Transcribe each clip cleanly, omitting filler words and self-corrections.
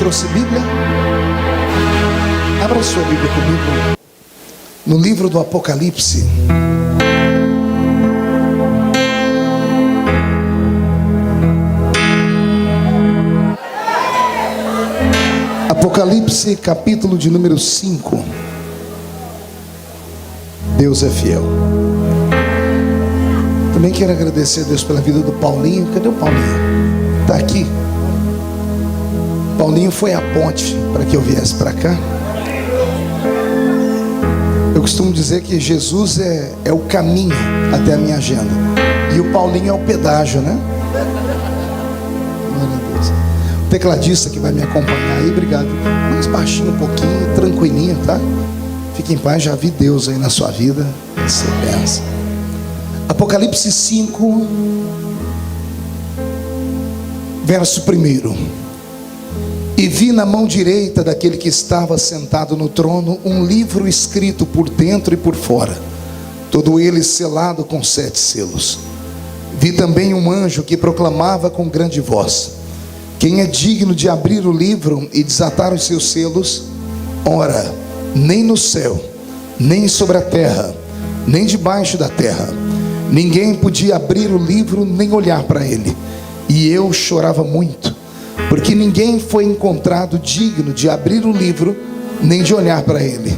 Trouxe Bíblia? Abra sua Bíblia comigo no livro do Apocalipse. Apocalipse, capítulo de número 5. Deus é fiel. Também quero agradecer a Deus pela vida do Paulinho. Cadê o Paulinho? Está aqui. Paulinho foi a ponte para que eu viesse para cá. Eu costumo dizer que Jesus é o caminho até a minha agenda, e o Paulinho é o pedágio, né? Glória a Deus. O tecladista que vai me acompanhar aí, obrigado. Mais baixinho um pouquinho, tranquilinho, tá? Fique em paz, já vi Deus aí na sua vida. Essa é benção. Apocalipse 5, verso 1. E vi na mão direita daquele que estava sentado no trono um livro escrito por dentro e por fora, todo ele selado com 7 selos. Vi também um anjo que proclamava com grande voz: quem é digno de abrir o livro e desatar os seus selos? Ora, nem no céu, nem sobre a terra, nem debaixo da terra, ninguém podia abrir o livro nem olhar para ele. E eu chorava muito, porque ninguém foi encontrado digno de abrir o livro, nem de olhar para ele.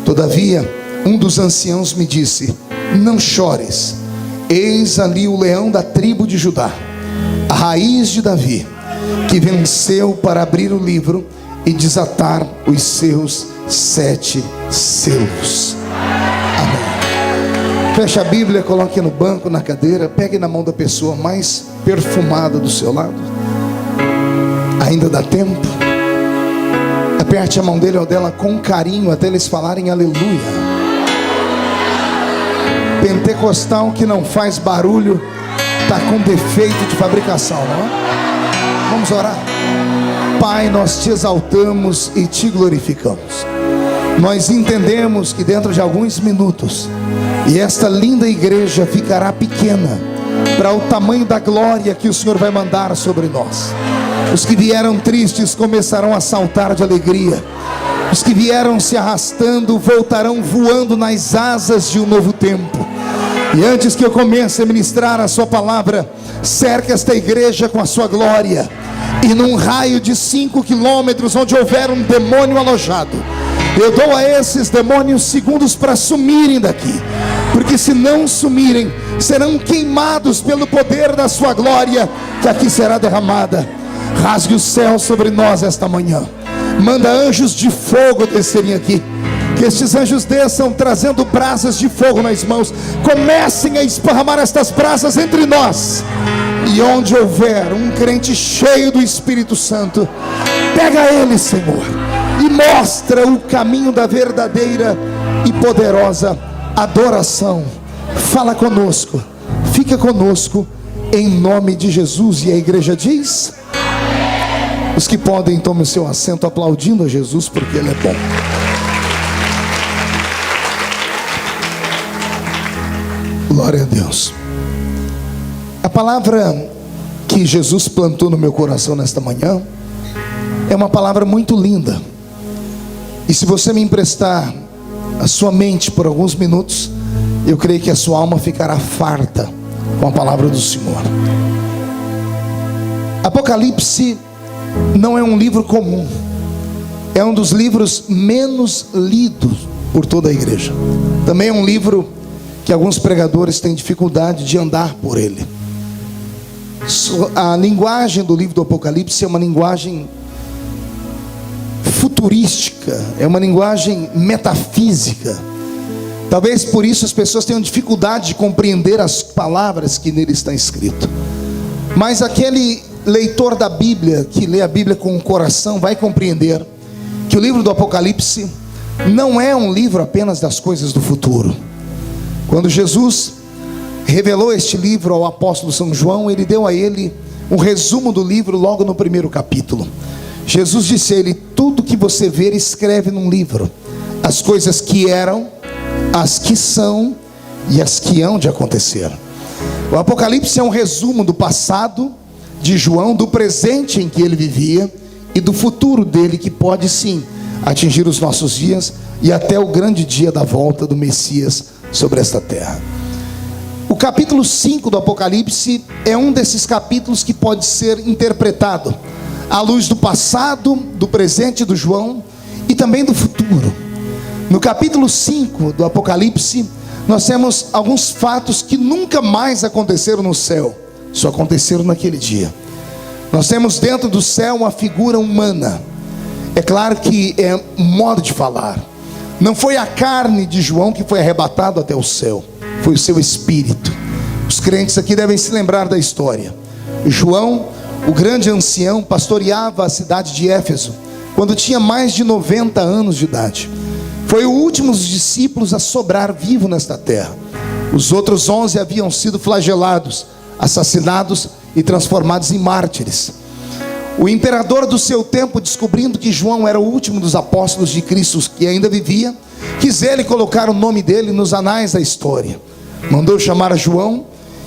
Todavia, um dos anciãos me disse: não chores, eis ali o leão da tribo de Judá, a raiz de Davi, que venceu para abrir o livro e desatar os seus 7 selos. Amém. Feche a Bíblia, coloque no banco, na cadeira, pegue na mão da pessoa mais perfumada do seu lado. Ainda dá tempo. Aperte a mão dele ou dela com carinho até eles falarem aleluia. Pentecostal que não faz barulho está com defeito de fabricação, não é? Vamos orar. Pai, nós te exaltamos e te glorificamos. Nós entendemos que dentro de alguns minutos, e esta linda igreja ficará pequena para o tamanho da glória que o Senhor vai mandar sobre nós. Os que vieram tristes começarão a saltar de alegria. Os que vieram se arrastando voltarão voando nas asas de um novo tempo. E antes que eu comece a ministrar a sua palavra, cerque esta igreja com a sua glória. E num raio de 5 quilômetros, onde houver um demônio alojado, eu dou a esses demônios segundos para sumirem daqui. Porque se não sumirem, serão queimados pelo poder da sua glória, que aqui será derramada. Rasgue o céu sobre nós esta manhã. Manda anjos de fogo descerem aqui. Que estes anjos desçam trazendo brasas de fogo nas mãos. Comecem a esparramar estas brasas entre nós. E onde houver um crente cheio do Espírito Santo, pega ele, Senhor, e mostra o caminho da verdadeira e poderosa adoração. Fala conosco, fica conosco, em nome de Jesus. E a igreja diz: os que podem, tomem o seu assento aplaudindo a Jesus, porque Ele é bom. Glória a Deus. A palavra que Jesus plantou no meu coração nesta manhã é uma palavra muito linda. E se você me emprestar a sua mente por alguns minutos, eu creio que a sua alma ficará farta com a palavra do Senhor. Apocalipse não é um livro comum. É um dos livros menos lidos por toda a igreja. Também é um livro que alguns pregadores têm dificuldade de andar por ele. A linguagem do livro do Apocalipse é uma linguagem futurística, é uma linguagem metafísica. Talvez por isso as pessoas tenham dificuldade de compreender as palavras que nele está escrito. Mas aquele leitor da Bíblia, que lê a Bíblia com o coração, vai compreender que o livro do Apocalipse não é um livro apenas das coisas do futuro. Quando Jesus revelou este livro ao apóstolo São João, ele deu a ele um resumo do livro logo no primeiro capítulo. Jesus disse a ele: tudo que você ver, escreve num livro, as coisas que eram, as que são e as que hão de acontecer. O Apocalipse é um resumo do passado de João, do presente em que ele vivia e do futuro dele, que pode sim atingir os nossos dias e até o grande dia da volta do Messias sobre esta terra. O capítulo 5 do Apocalipse é um desses capítulos que pode ser interpretado à luz do passado, do presente do João e também do futuro. No capítulo 5 do Apocalipse, nós temos alguns fatos que nunca mais aconteceram no céu, só aconteceram naquele dia. Nós temos dentro do céu uma figura humana. É claro que é um modo de falar. Não foi a carne de João que foi arrebatado até o céu, foi o seu espírito. Os crentes aqui devem se lembrar da história. João, o grande ancião, pastoreava a cidade de Éfeso quando tinha mais de 90 anos de idade. Foi o último dos discípulos a sobrar vivo nesta terra. Os outros 11 haviam sido flagelados, assassinados e transformados em mártires. O imperador do seu tempo, descobrindo que João era o último dos apóstolos de Cristo que ainda vivia, quis ele colocar o nome dele nos anais da história. Mandou chamar João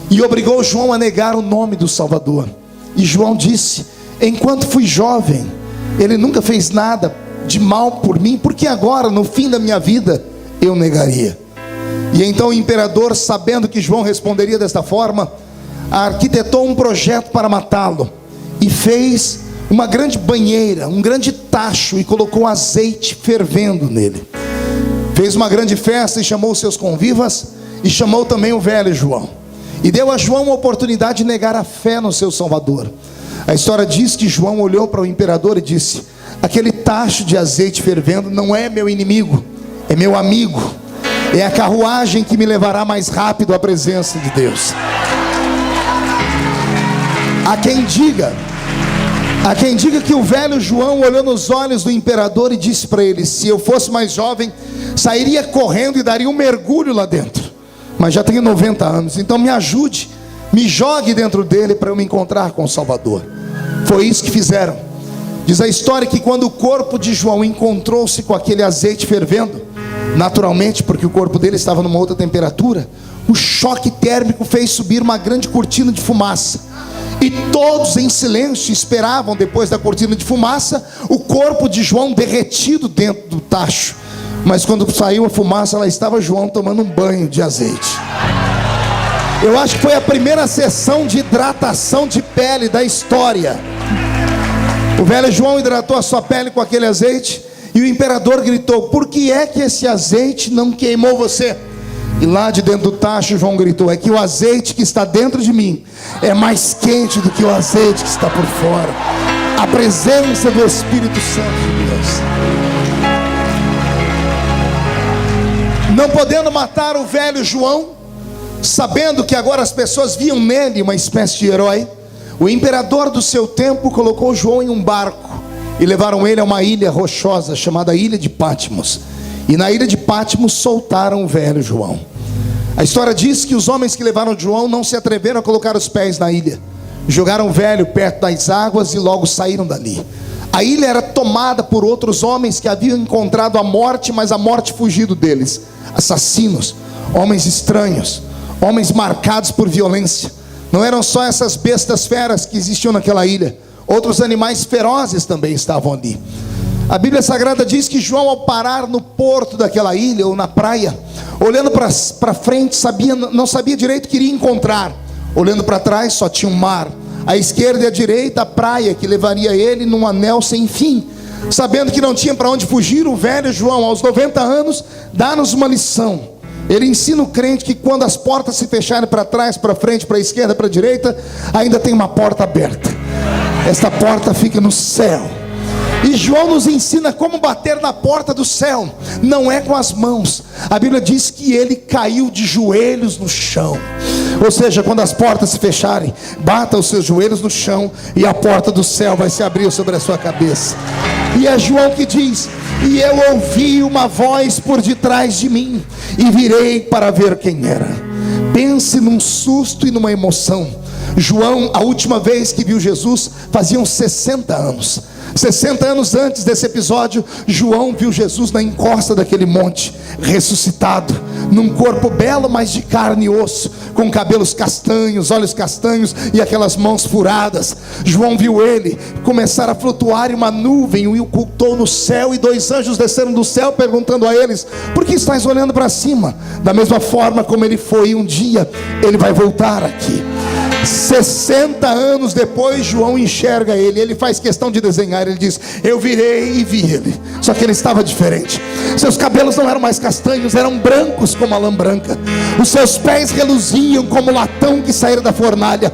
e obrigou João a negar o nome do Salvador. E João disse: enquanto fui jovem, ele nunca fez nada de mal por mim, porque agora, no fim da minha vida, eu negaria. E então o imperador, sabendo que João responderia desta forma, arquitetou um projeto para matá-lo, e fez uma grande banheira, um grande tacho, e colocou azeite fervendo nele. Fez uma grande festa e chamou seus convivas, e chamou também o velho João, e deu a João a oportunidade de negar a fé no seu Salvador. A história diz que João olhou para o imperador e disse: aquele tacho de azeite fervendo não é meu inimigo, é meu amigo, é a carruagem que me levará mais rápido à presença de Deus. Há quem diga que o velho João olhou nos olhos do imperador e disse para ele: se eu fosse mais jovem, sairia correndo e daria um mergulho lá dentro, mas já tenho 90 anos, então me ajude, me jogue dentro dele para eu me encontrar com o Salvador. Foi isso que fizeram. Diz a história que quando o corpo de João encontrou-se com aquele azeite fervendo, naturalmente, porque o corpo dele estava numa outra temperatura, o choque térmico fez subir uma grande cortina de fumaça, e todos em silêncio esperavam, depois da cortina de fumaça, o corpo de João derretido dentro do tacho. Mas quando saiu a fumaça, lá estava João tomando um banho de azeite. Eu acho que foi a primeira sessão de hidratação de pele da história. O velho João hidratou a sua pele com aquele azeite, e o imperador gritou: por que é que esse azeite não queimou você? E lá de dentro do tacho, João gritou: é que o azeite que está dentro de mim é mais quente do que o azeite que está por fora. A presença do Espírito Santo de Deus. Não podendo matar o velho João, sabendo que agora as pessoas viam nele uma espécie de herói, o imperador do seu tempo colocou João em um barco e levaram ele a uma ilha rochosa chamada Ilha de Patmos. E na ilha de Patmos soltaram o velho João. A história diz que os homens que levaram João não se atreveram a colocar os pés na ilha. Jogaram o velho perto das águas e logo saíram dali. A ilha era tomada por outros homens que haviam encontrado a morte, mas a morte fugido deles. Assassinos, homens estranhos, homens marcados por violência. Não eram só essas bestas feras que existiam naquela ilha, outros animais ferozes também estavam ali. A Bíblia Sagrada diz que João, ao parar no porto daquela ilha ou na praia, olhando para frente, não sabia direito o que iria encontrar. Olhando para trás, só tinha um mar, à esquerda e à direita a praia que levaria ele num anel sem fim. Sabendo que não tinha para onde fugir, o velho João, aos 90 anos, dá-nos uma lição. Ele ensina o crente que quando as portas se fecharem para trás, para frente, para a esquerda, para a direita, ainda tem uma porta aberta. Esta porta fica no céu. E João nos ensina como bater na porta do céu. Não é com as mãos. A Bíblia diz que ele caiu de joelhos no chão. Ou seja, quando as portas se fecharem, bata os seus joelhos no chão, e a porta do céu vai se abrir sobre a sua cabeça. E é João que diz: e eu ouvi uma voz por detrás de mim, e virei para ver quem era. Pense num susto e numa emoção. João, a última vez que viu Jesus, faziam 60 anos. 60 anos antes desse episódio, João viu Jesus na encosta daquele monte, ressuscitado, num corpo belo, mas de carne e osso, com cabelos castanhos, olhos castanhos e aquelas mãos furadas. João viu ele começar a flutuar em uma nuvem, o ocultou no céu, e 2 anjos desceram do céu perguntando a eles: por que estáis olhando para cima? Da mesma forma como ele foi um dia, ele vai voltar aqui. 60 anos depois, João enxerga ele. Ele faz questão de desenhar. Ele diz: eu virei e vi ele. Só que ele estava diferente. Seus cabelos não eram mais castanhos, eram brancos como a lã branca. Os seus pés reluziam como latão que saíra da fornalha.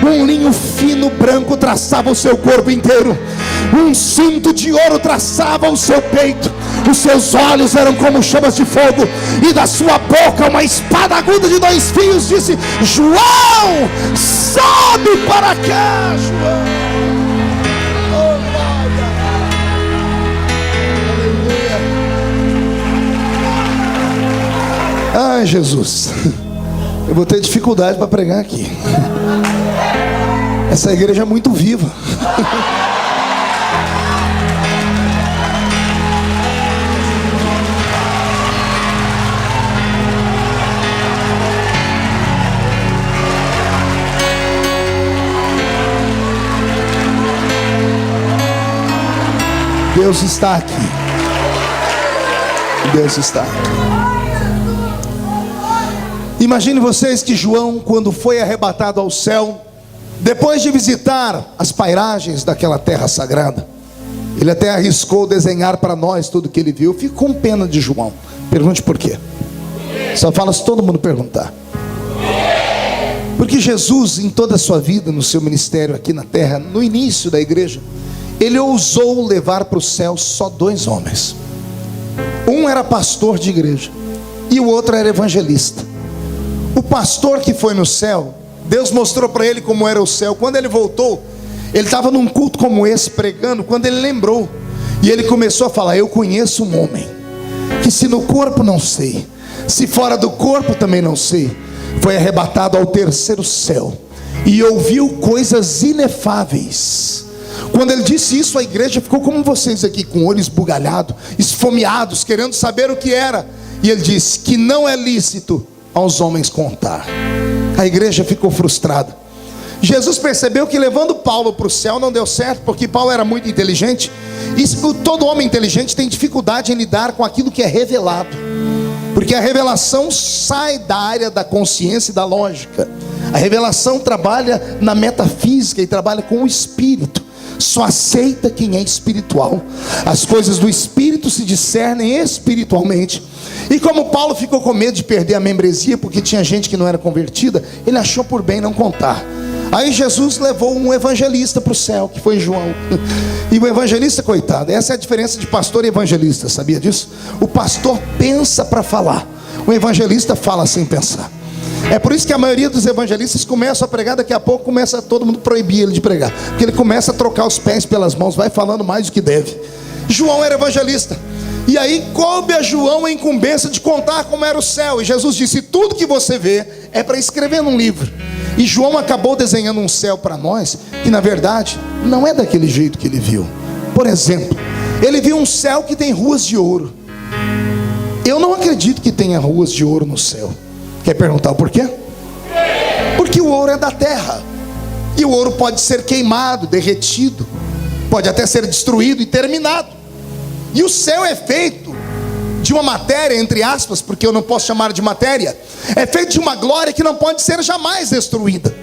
Um linho fino branco traçava o seu corpo inteiro. Um cinto de ouro traçava o seu peito. Os seus olhos eram como chamas de fogo, e da sua boca uma espada aguda de 2 fios disse: João, sobe para cá, João. Oh, glória. Aleluia. Ai, Jesus, eu vou ter dificuldade para pregar aqui. Essa igreja é muito viva. Deus está aqui. Deus está aqui. Imagine vocês que João, quando foi arrebatado ao céu, depois de visitar as pairagens daquela terra sagrada, ele até arriscou desenhar para nós tudo que ele viu. Eu fico com pena de João. Pergunte por quê. Só fala se todo mundo perguntar. Porque Jesus, em toda a sua vida, no seu ministério aqui na terra, no início da igreja, ele ousou levar para o céu só 2 homens. Um era pastor de igreja e o outro era evangelista. O pastor que foi no céu, Deus mostrou para ele como era o céu. Quando ele voltou, ele estava num culto como esse pregando, quando ele lembrou, e ele começou a falar: eu conheço um homem que, se no corpo não sei, se fora do corpo também não sei, foi arrebatado ao 3º céu e ouviu coisas inefáveis. Quando ele disse isso, a igreja ficou como vocês aqui, com o olho esbugalhado, esfomeados, querendo saber o que era. E ele disse que não é lícito aos homens contar. A igreja ficou frustrada. Jesus percebeu que levando Paulo para o céu não deu certo, porque Paulo era muito inteligente. E todo homem inteligente tem dificuldade em lidar com aquilo que é revelado, porque a revelação sai da área da consciência e da lógica. A revelação trabalha na metafísica e trabalha com o espírito. Só aceita quem é espiritual. As coisas do espírito se discernem espiritualmente. E como Paulo ficou com medo de perder a membresia, porque tinha gente que não era convertida, ele achou por bem não contar. Aí Jesus levou um evangelista para o céu, que foi João. E o evangelista, coitado, essa é a diferença de pastor e evangelista, sabia disso? O pastor pensa para falar, o evangelista fala sem pensar. É por isso que a maioria dos evangelistas começam a pregar, daqui a pouco começa todo mundo proibir ele de pregar, porque ele começa a trocar os pés pelas mãos, vai falando mais do que deve. João era evangelista, e aí coube a João a incumbência de contar como era o céu. E Jesus disse: tudo que você vê é para escrever num livro. E João acabou desenhando um céu para nós, que na verdade não é daquele jeito que ele viu. Por exemplo, ele viu um céu que tem ruas de ouro. Eu não acredito que tenha ruas de ouro no céu. Quer perguntar o porquê? Porque o ouro é da terra, e o ouro pode ser queimado, derretido, pode até ser destruído e terminado. E o céu é feito de uma matéria, entre aspas, porque eu não posso chamar de matéria, é feito de uma glória que não pode ser jamais destruída.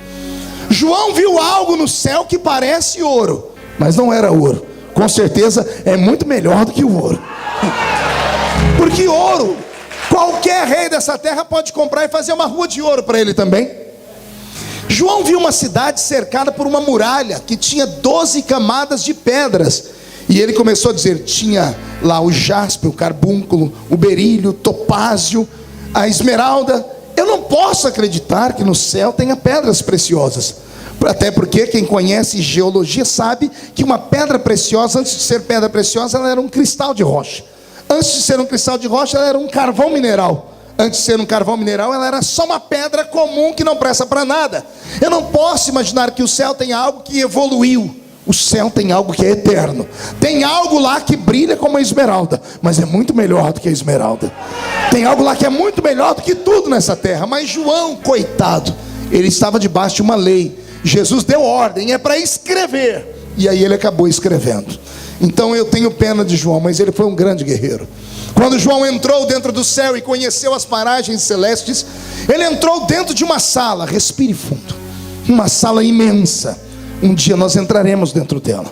João viu algo no céu que parece ouro, mas não era ouro. Com certeza é muito melhor do que o ouro. Porque ouro, qualquer rei dessa terra pode comprar e fazer uma rua de ouro para ele também. João viu uma cidade cercada por uma muralha que tinha 12 camadas de pedras. E ele começou a dizer: tinha lá o jaspe, o carbúnculo, o berílio, o topázio, a esmeralda. Eu não posso acreditar que no céu tenha pedras preciosas. Até porque quem conhece geologia sabe que uma pedra preciosa, antes de ser pedra preciosa, ela era um cristal de rocha. Antes de ser um cristal de rocha, ela era um carvão mineral. Antes de ser um carvão mineral, ela era só uma pedra comum que não presta para nada. Eu não posso imaginar que o céu tenha algo que evoluiu, O céu tem algo que é eterno. Tem algo lá que brilha como a esmeralda, mas é muito melhor do que a esmeralda. Tem algo lá que é muito melhor do que tudo nessa terra. Mas João, coitado, ele estava debaixo de uma lei. Jesus deu ordem, é para escrever. E aí ele acabou escrevendo. Então eu tenho pena de João, mas ele foi um grande guerreiro. Quando João entrou dentro do céu e conheceu as paragens celestes, ele entrou dentro de uma sala, respire fundo, uma sala imensa. Um dia nós entraremos dentro dela.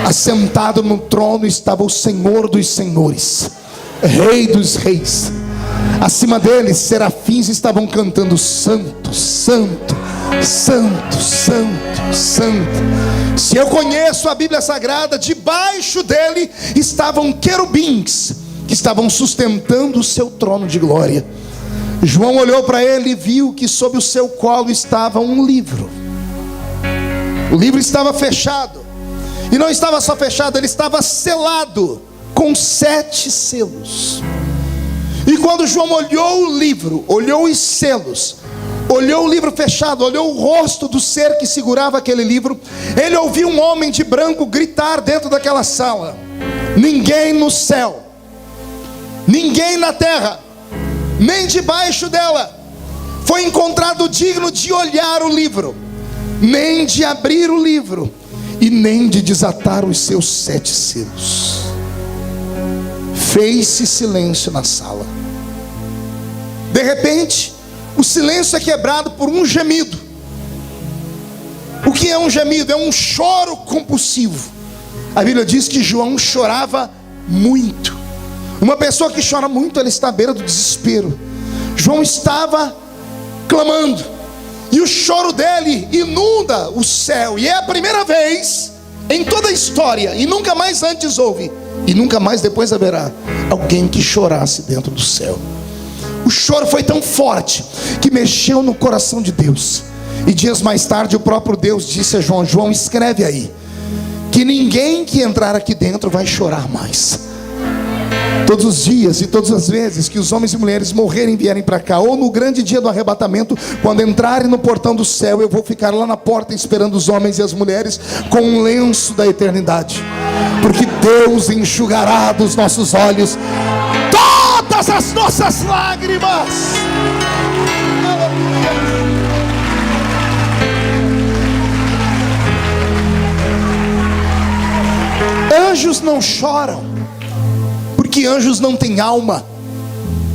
Assentado no trono estava o Senhor dos senhores, Rei dos reis. Acima deles, serafins estavam cantando: Santo, Santo, Santo, Santo, Santo. Se eu conheço a Bíblia Sagrada, debaixo dele estavam querubins, que estavam sustentando o seu trono de glória. João olhou para ele e viu que sob o seu colo estava um livro. O livro estava fechado, e não estava só fechado, ele estava selado com 7 selos. E quando João olhou o livro, olhou os selos, olhou o livro fechado, olhou o rosto do ser que segurava aquele livro, ele ouviu um homem de branco gritar dentro daquela sala: ninguém no céu, ninguém na terra, nem debaixo dela, foi encontrado digno de olhar o livro, nem de abrir o livro, e nem de desatar os seus 7 selos. Fez-se silêncio na sala. De repente, o silêncio é quebrado por um gemido. O que é um gemido? É um choro compulsivo. A Bíblia diz que João chorava muito. Uma pessoa que chora muito, ela está à beira do desespero. João estava clamando, e o choro dele inunda o céu. E é a primeira vez em toda a história, e nunca mais antes houve, e nunca mais depois haverá, alguém que chorasse dentro do céu. O choro foi tão forte que mexeu no coração de Deus. E dias mais tarde o próprio Deus disse a João: João, escreve aí, que ninguém que entrar aqui dentro vai chorar mais. Todos os dias e todas as vezes que os homens e mulheres morrerem e vierem para cá, ou no grande dia do arrebatamento, quando entrarem no portão do céu, eu vou ficar lá na porta esperando os homens e as mulheres com um lenço da eternidade, porque Deus enxugará dos nossos olhos todas as nossas lágrimas. Anjos não choram, porque anjos não têm alma.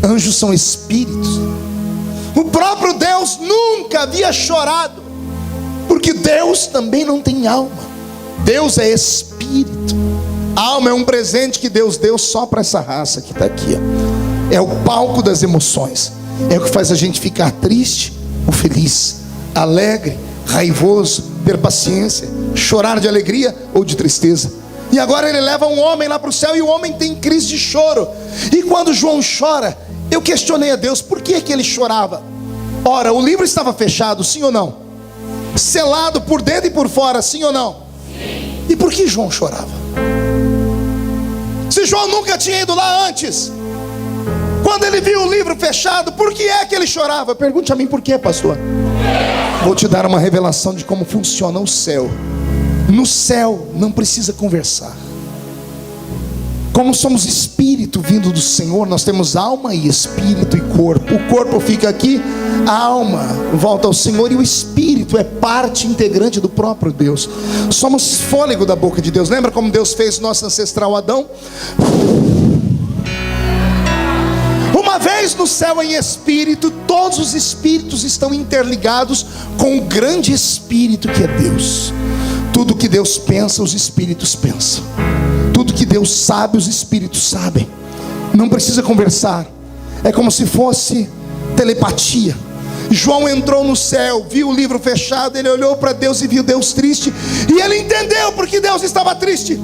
Anjos são espíritos. O próprio Deus nunca havia chorado, porque Deus também não tem alma. Deus é espírito. A alma é um presente que Deus deu só para essa raça que está aqui. É o palco das emoções. É o que faz a gente ficar triste ou feliz, alegre, raivoso, ter paciência, chorar de alegria ou de tristeza. E agora ele leva um homem lá para o céu, e o homem tem crise de choro. E quando João chora, eu questionei a Deus, por que ele chorava? Ora, o livro estava fechado, sim ou não? Selado por dentro e por fora, sim ou não? Sim. E por que João chorava? Se João nunca tinha ido lá antes, quando ele viu o livro fechado, por que é que ele chorava? Pergunte a mim por quê, pastor. Vou te dar uma revelação de como funciona o céu. No céu não precisa conversar. Como somos espírito vindo do Senhor, nós temos alma e espírito e corpo. O corpo fica aqui, a alma volta ao Senhor, e o espírito é parte integrante do próprio Deus. Somos fôlego da boca de Deus. Lembra como Deus fez nosso ancestral Adão? Uma vez no céu em espírito, todos os espíritos estão interligados com o grande espírito que é Deus. Tudo que Deus pensa, os espíritos pensam. Tudo que Deus sabe, os espíritos sabem. Não precisa conversar. É como se fosse telepatia. João entrou no céu, viu o livro fechado, ele olhou para Deus e viu Deus triste, e ele entendeu porque Deus estava triste.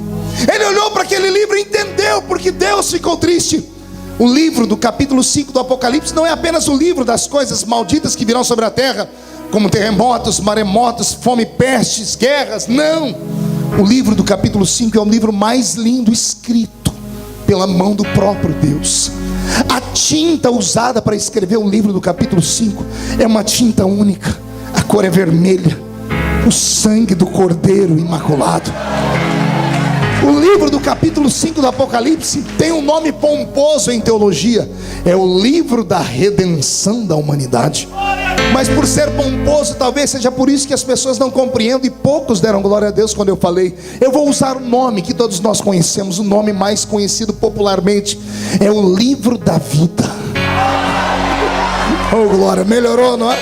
Ele olhou para aquele livro e entendeu porque Deus ficou triste. O livro do capítulo 5 do Apocalipse não é apenas o livro das coisas malditas que virão sobre a terra, como terremotos, maremotos, fome, pestes, guerras. Não, o livro do capítulo 5 é o livro mais lindo escrito pela mão do próprio Deus. A tinta usada para escrever o livro do capítulo 5 é uma tinta única. A cor é vermelha. O sangue do Cordeiro Imaculado. O livro do capítulo 5 do Apocalipse tem um nome pomposo em teologia. É o livro da redenção da humanidade. Mas por ser pomposo, talvez seja por isso que as pessoas não compreendem, e poucos deram glória a Deus quando eu falei. Eu vou usar um nome que todos nós conhecemos, o nome mais conhecido popularmente. É o livro da vida. Oh glória, melhorou, não é?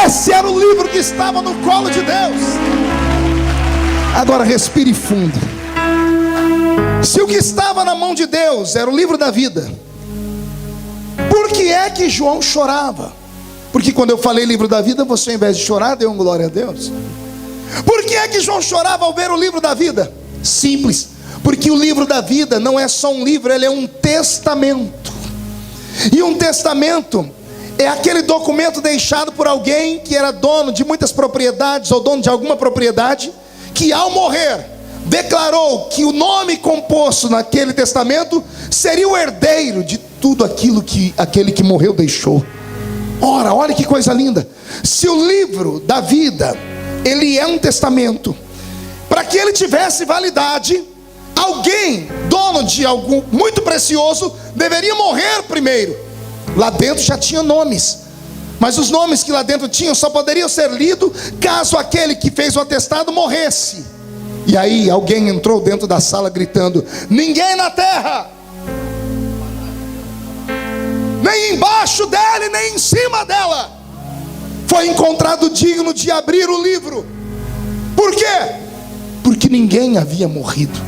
Esse era o livro que estava no colo de Deus. Agora respire fundo. Se o que estava na mão de Deus era o livro da vida, por que é que João chorava? Porque quando eu falei livro da vida, você ao invés de chorar, deu um glória a Deus. Por que é que João chorava ao ver o livro da vida? Simples, porque o livro da vida não é só um livro, ele é um testamento. E um testamento é aquele documento deixado por alguém que era dono de muitas propriedades, ou dono de alguma propriedade, que ao morrer declarou que o nome composto naquele testamento seria o herdeiro de tudo aquilo que aquele que morreu deixou. Ora, olha que coisa linda. Se o livro da vida, ele é um testamento, para que ele tivesse validade, alguém, dono de algo muito precioso, deveria morrer primeiro. Lá dentro já tinha nomes, mas os nomes que lá dentro tinham só poderiam ser lidos caso aquele que fez o atestado morresse. E aí alguém entrou dentro da sala gritando: ninguém na terra, nem embaixo dela, nem em cima dela, foi encontrado digno de abrir o livro. Por quê? Porque ninguém havia morrido.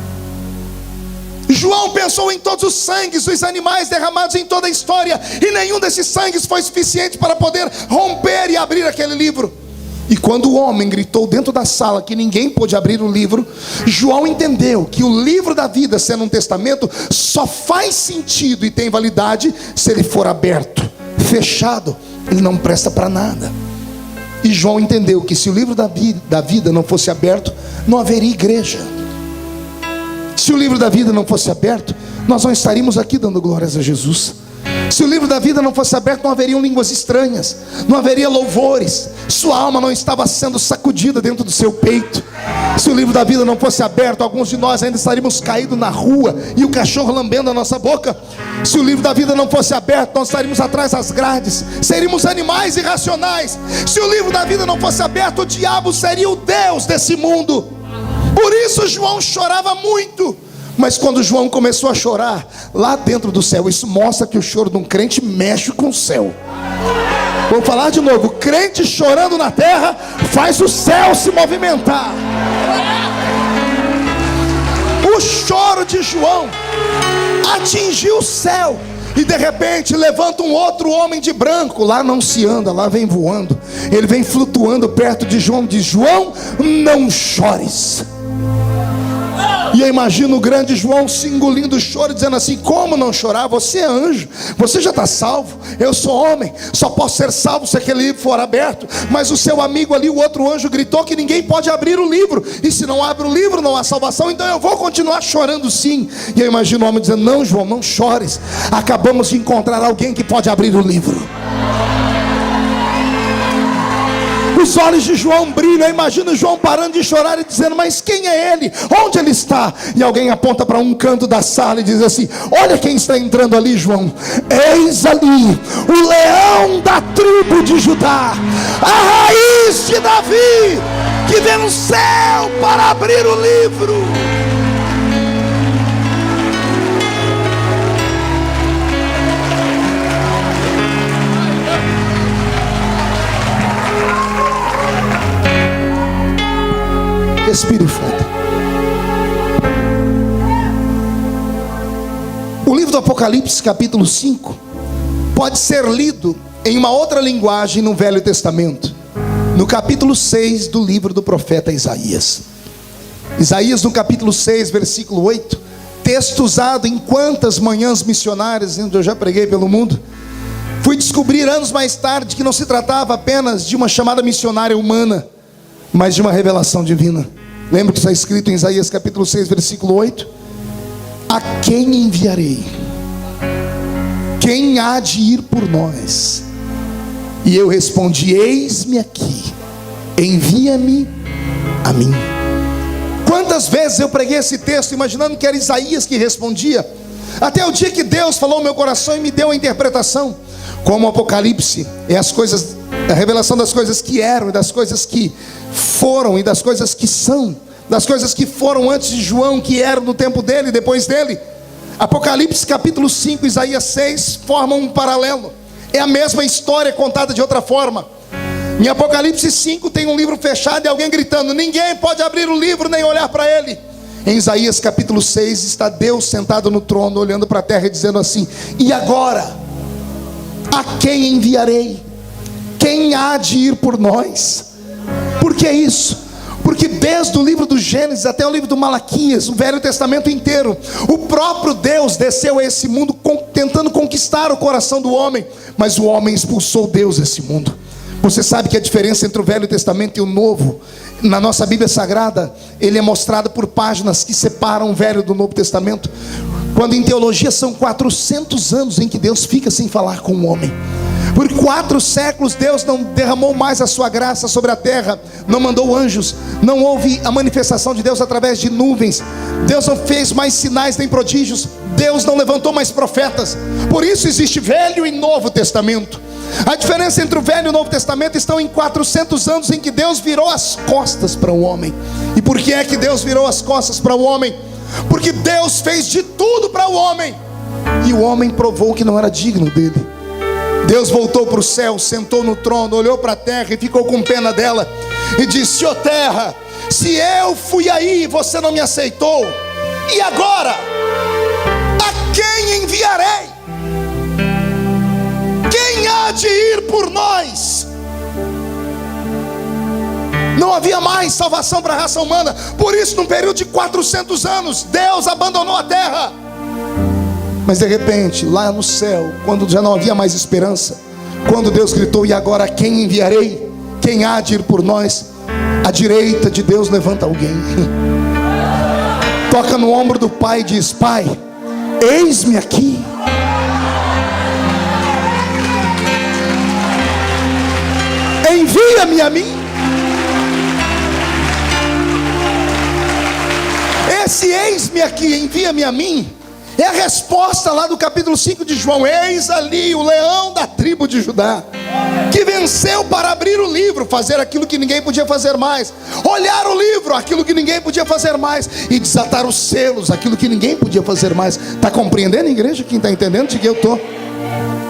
João pensou em todos os sangues dos animais derramados em toda a história, e nenhum desses sangues foi suficiente para poder romper e abrir aquele livro. E quando o homem gritou dentro da sala que ninguém pôde abrir o livro, João entendeu que o livro da vida, sendo um testamento, só faz sentido e tem validade se ele for aberto. Fechado, ele não presta para nada. E João entendeu que se o livro da vida não fosse aberto, não haveria igreja. Se o livro da vida não fosse aberto, nós não estaríamos aqui dando glórias a Jesus. Se o livro da vida não fosse aberto, não haveriam línguas estranhas, não haveria louvores, sua alma não estava sendo sacudida dentro do seu peito. Se o livro da vida não fosse aberto, alguns de nós ainda estaríamos caídos na rua e o cachorro lambendo a nossa boca. Se o livro da vida não fosse aberto, nós estaríamos atrás das grades, seríamos animais irracionais. Se o livro da vida não fosse aberto, o diabo seria o Deus desse mundo. Por isso João chorava muito. Mas quando João começou a chorar, lá dentro do céu, isso mostra que o choro de um crente mexe com o céu. Vou falar de novo: crente chorando na terra faz o céu se movimentar. O choro de João atingiu o céu, e de repente levanta um outro homem de branco. Lá não se anda, lá vem voando. Ele vem flutuando perto de João, diz: João, não chores. E eu imagino o grande João se engolindo o choro, dizendo assim: como não chorar? Você é anjo, você já está salvo. Eu sou homem, só posso ser salvo se aquele livro for aberto. Mas o seu amigo ali, o outro anjo, gritou que ninguém pode abrir o livro, e se não abre o livro não há salvação. Então eu vou continuar chorando sim. E eu imagino o homem dizendo: não, João, não chores, acabamos de encontrar alguém que pode abrir o livro. Os olhos de João brilham. Eu imagino João parando de chorar e dizendo: mas quem é ele? Onde ele está? E alguém aponta para um canto da sala e diz assim: olha quem está entrando ali, João. Eis ali o leão da tribo de Judá, a raiz de Davi, que venceu para abrir o livro. Respire fundo. O livro do Apocalipse, capítulo 5, pode ser lido em uma outra linguagem no Velho Testamento, no capítulo 6 do livro do profeta Isaías. Isaías, no capítulo 6, versículo 8, texto usado em quantas manhãs missionárias onde eu já preguei pelo mundo. Fui descobrir anos mais tarde que não se tratava apenas de uma chamada missionária humana, mas de uma revelação divina. Lembra que está escrito em Isaías capítulo 6, versículo 8? A quem enviarei? Quem há de ir por nós? E eu respondi: eis-me aqui, envia-me a mim. Quantas vezes eu preguei esse texto imaginando que era Isaías que respondia, até o dia que Deus falou no meu coração e me deu a interpretação. Como o Apocalipse é as coisas, a revelação das coisas que eram, e das coisas que foram, e das coisas que são, das coisas que foram antes de João, que eram no tempo dele e depois dele. Apocalipse capítulo 5, Isaías 6 formam um paralelo. É a mesma história contada de outra forma. Em Apocalipse 5 tem um livro fechado e alguém gritando: ninguém pode abrir o livro nem olhar para ele. Em Isaías capítulo 6 está Deus sentado no trono, olhando para a terra e dizendo assim: e agora? A quem enviarei? Quem há de ir por nós? Por que isso? Porque desde o livro do Gênesis até o livro do Malaquias, o Velho Testamento inteiro, o próprio Deus desceu a esse mundo tentando conquistar o coração do homem, mas o homem expulsou Deus desse mundo. Você sabe que a diferença entre o Velho Testamento e o Novo, na nossa Bíblia Sagrada, ele é mostrado por páginas que separam o Velho do Novo Testamento. Quando em teologia são 400 anos em que Deus fica sem falar com o homem. Por 4 séculos Deus não derramou mais a sua graça sobre a terra, não mandou anjos, não houve a manifestação de Deus através de nuvens, Deus não fez mais sinais nem prodígios, Deus não levantou mais profetas. Por isso existe Velho e Novo Testamento. A diferença entre o Velho e o Novo Testamento estão em 400 anos em que Deus virou as costas para o homem. E por que é que Deus virou as costas para o homem? Porque Deus fez de tudo para o homem, e o homem provou que não era digno dele. Deus voltou para o céu, sentou no trono, olhou para a terra e ficou com pena dela e disse: ó terra, se eu fui aí e você não me aceitou, e agora? A quem enviarei? Quem há de ir por nós? Não havia mais salvação para a raça humana. Por isso, num período de 400 anos, Deus abandonou a terra. Mas de repente, lá no céu, quando já não havia mais esperança, quando Deus gritou: e agora quem enviarei? Quem há de ir por nós? À direita de Deus levanta alguém, toca no ombro do pai e diz: pai, eis-me aqui. Envia-me a mim. Esse eis-me aqui, envia-me a mim, é a resposta lá do capítulo 5 de João. Eis ali o leão da tribo de Judá, que venceu para abrir o livro, fazer aquilo que ninguém podia fazer mais, olhar o livro, aquilo que ninguém podia fazer mais, e desatar os selos, aquilo que ninguém podia fazer mais. Está compreendendo, igreja? Quem está entendendo de que eu estou?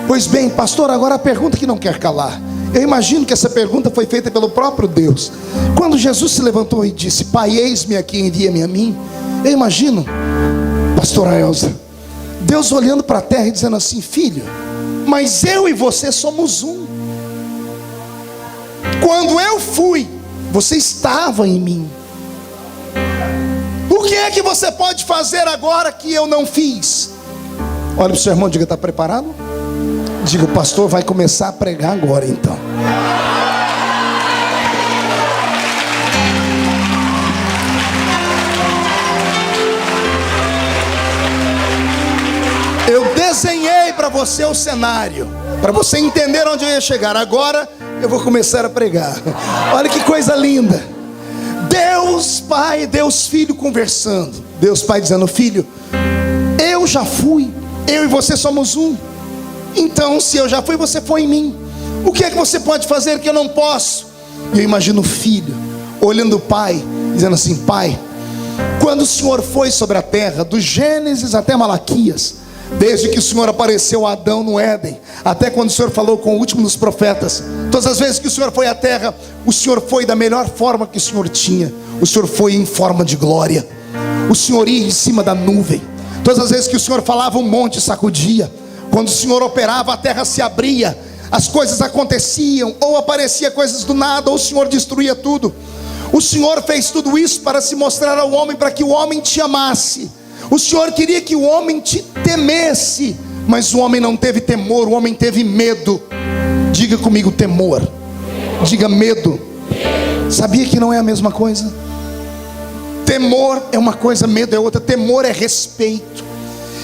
Pois bem, pastor, agora a pergunta que não quer calar. Eu imagino que essa pergunta foi feita pelo próprio Deus. Quando Jesus se levantou e disse: pai, eis-me aqui, envia-me a mim. Eu imagino, pastora Elza, Deus olhando para a terra e dizendo assim: filho, mas eu e você somos um. Quando eu fui, você estava em mim. O que é que você pode fazer agora que eu não fiz? Olha para o seu irmão e diga: está preparado? Diga: o pastor vai começar a pregar agora então. Eu desenhei para você o cenário, para você entender onde eu ia chegar. Agora eu vou começar a pregar. Olha que coisa linda. Deus Pai, Deus Filho conversando. Deus Pai dizendo: filho, eu já fui, eu e você somos um. Então, se eu já fui, você foi em mim. O que é que você pode fazer que eu não posso? E eu imagino o filho olhando o pai, dizendo assim: pai, quando o Senhor foi sobre a terra, do Gênesis até Malaquias, desde que o Senhor apareceu a Adão no Éden, até quando o Senhor falou com o último dos profetas, todas as vezes que o Senhor foi à terra, o Senhor foi da melhor forma que o Senhor tinha. O Senhor foi em forma de glória. O Senhor ia em cima da nuvem. Todas as vezes que o Senhor falava, um monte sacudia. Quando o Senhor operava, a terra se abria, as coisas aconteciam, ou aparecia coisas do nada, ou o Senhor destruía tudo. O Senhor fez tudo isso para se mostrar ao homem, para que o homem te amasse. O Senhor queria que o homem te temesse, mas o homem não teve temor, o homem teve medo. Diga comigo: temor. Diga: medo. Sabia que não é a mesma coisa? Temor é uma coisa, medo é outra. Temor é respeito.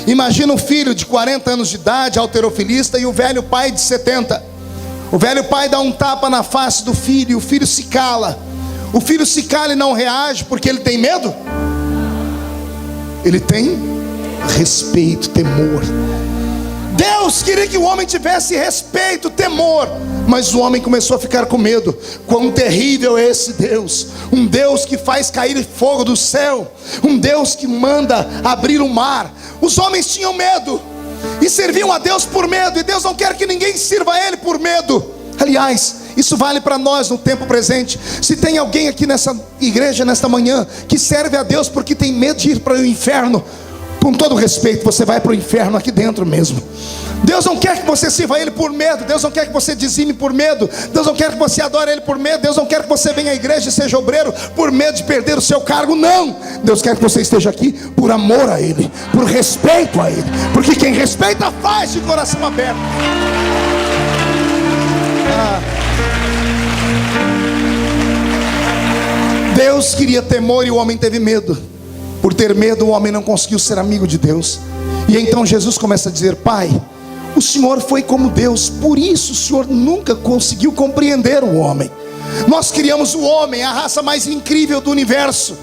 Imagina um filho de 40 anos de idade, halterofilista, e o velho pai de 70. O velho pai dá um tapa na face do filho, e o filho se cala. O filho se cala e não reage porque ele tem medo? Ele tem respeito, temor. Deus queria que o homem tivesse respeito, temor, mas o homem começou a ficar com medo. Quão terrível é esse Deus! Um Deus que faz cair fogo do céu, um Deus que manda abrir o mar. Os homens tinham medo e serviam a Deus por medo, e Deus não quer que ninguém sirva a Ele por medo. Aliás, isso vale para nós no tempo presente. Se tem alguém aqui nessa igreja, nesta manhã, que serve a Deus porque tem medo de ir para o inferno, com todo respeito, você vai para o inferno aqui dentro mesmo. Deus não quer que você sirva a Ele por medo. Deus não quer que você dizime por medo. Deus não quer que você adore Ele por medo. Deus não quer que você venha à igreja e seja obreiro por medo de perder o seu cargo. Não, Deus quer que você esteja aqui por amor a Ele, por respeito a Ele, porque quem respeita faz de coração aberto. Deus queria temor e o homem teve medo. Por ter medo, o homem não conseguiu ser amigo de Deus. E então Jesus começa a dizer: Pai, o Senhor foi como Deus, por isso o Senhor nunca conseguiu compreender o homem. Nós criamos o homem, a raça mais incrível do universo.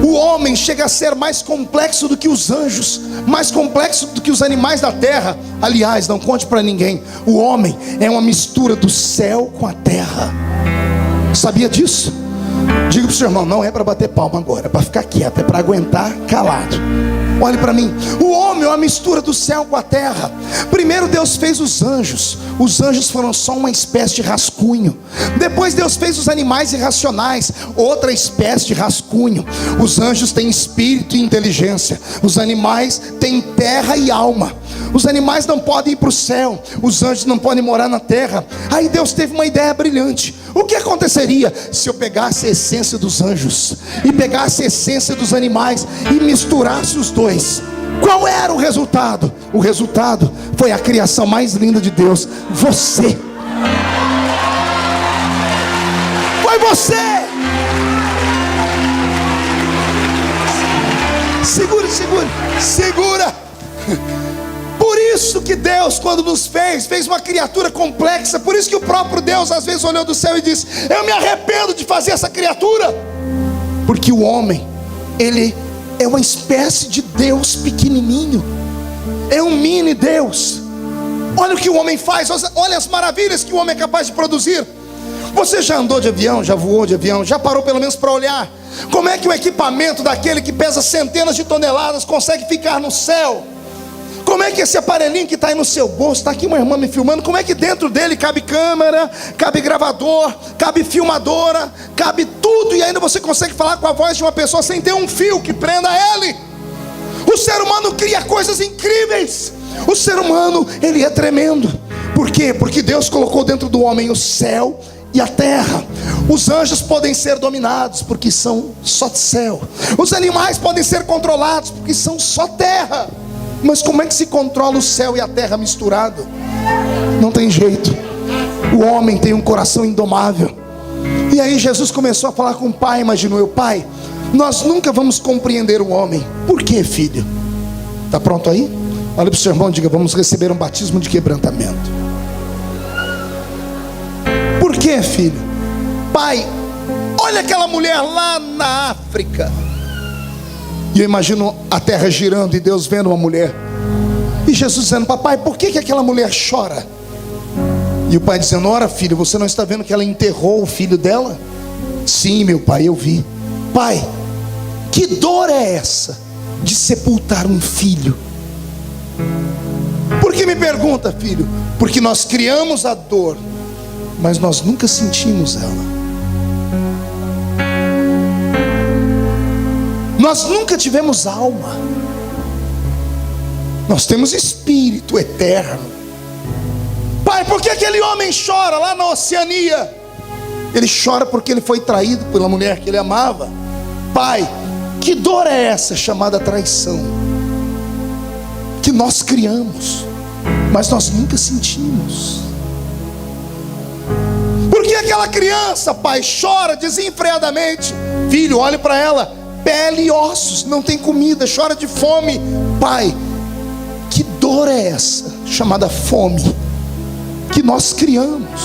O homem chega a ser mais complexo do que os anjos, mais complexo do que os animais da terra. Aliás, não conte para ninguém, o homem é uma mistura do céu com a terra. Sabia disso? Diga para o seu irmão: não é para bater palma agora, é para ficar quieto, é para aguentar calado. Olhe para mim, o homem é uma mistura do céu com a terra. Primeiro Deus fez os anjos. Os anjos foram só uma espécie de rascunho. Depois Deus fez os animais irracionais, outra espécie de rascunho. Os anjos têm espírito e inteligência. Os animais têm terra e alma. Os animais não podem ir para o céu, os anjos não podem morar na terra. Aí Deus teve uma ideia brilhante. O que aconteceria se eu pegasse a essência dos anjos e pegasse a essência dos animais e misturasse os dois? Qual era o resultado? O resultado foi a criação mais linda de Deus. Você. Foi você. Segura. Por isso que Deus, quando nos fez uma criatura complexa. Por isso que o próprio Deus às vezes olhou do céu e disse: eu me arrependo de fazer essa criatura. Porque o homem, ele é uma espécie de Deus pequenininho. É um mini Deus. Olha o que o homem faz, olha as maravilhas que o homem é capaz de produzir. Você já andou de avião, já voou de avião, já parou pelo menos para olhar como é que o equipamento daquele que pesa centenas de toneladas consegue ficar no céu? Como é que esse aparelhinho que está aí no seu bolso, está aqui uma irmã me filmando, como é que dentro dele cabe câmera, cabe gravador, cabe filmadora, cabe tudo, e ainda você consegue falar com a voz de uma pessoa sem ter um fio que prenda ele? O ser humano cria coisas incríveis. O ser humano, ele é tremendo. Por quê? Porque Deus colocou dentro do homem o céu e a terra. Os anjos podem ser dominados porque são só céu. Os animais podem ser controlados porque são só terra. Mas como é que se controla o céu e a terra misturado? Não tem jeito. O homem tem um coração indomável. E aí Jesus começou a falar com o pai. Imaginou eu: Pai, nós nunca vamos compreender o homem. Por quê, filho? Está pronto aí? Olha para o seu irmão e diga: vamos receber um batismo de quebrantamento. Por quê, filho? Pai, olha aquela mulher lá na África. E eu imagino a terra girando e Deus vendo uma mulher. E Jesus dizendo: papai, por que aquela mulher chora? E o pai dizendo: ora, filho, você não está vendo que ela enterrou o filho dela? Sim, meu pai, eu vi. Pai, que dor é essa de sepultar um filho? Por que me pergunta, filho? Porque nós criamos a dor, mas nós nunca sentimos ela. Nós nunca tivemos alma. Nós temos espírito eterno. Pai, por que aquele homem chora lá na Oceania? Ele chora porque ele foi traído pela mulher que ele amava. Pai, que dor é essa chamada traição? Que nós criamos, mas nós nunca sentimos. Por que aquela criança, pai, chora desenfreadamente? Filho, olhe para ela, pele e ossos, não tem comida, chora de fome. Pai, que dor é essa chamada fome? Que nós criamos,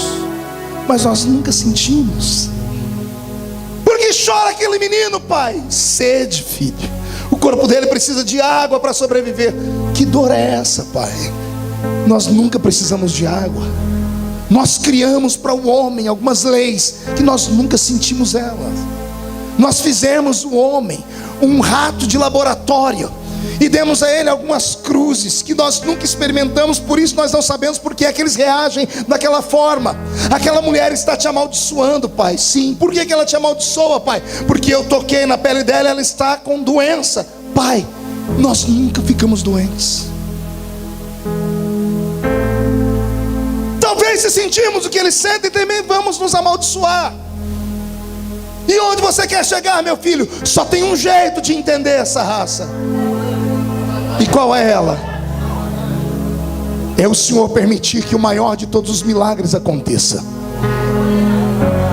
mas nós nunca sentimos. Por que chora aquele menino, pai? Sede, filho. O corpo dele precisa de água para sobreviver. Que dor é essa, pai? Nós nunca precisamos de água. Nós criamos para o homem algumas leis que nós nunca sentimos elas. Nós fizemos o homem um rato de laboratório e demos a ele algumas cruzes que nós nunca experimentamos. Por isso nós não sabemos por que é que eles reagem daquela forma. Aquela mulher está te amaldiçoando, pai. Sim, por que ela te amaldiçoa, pai? Porque eu toquei na pele dela, ela está com doença. Pai, nós nunca ficamos doentes. Talvez se sentimos o que eles sentem, também vamos nos amaldiçoar. E onde você quer chegar, meu filho? Só tem um jeito de entender essa raça. E qual é ela? É o Senhor permitir que o maior de todos os milagres aconteça.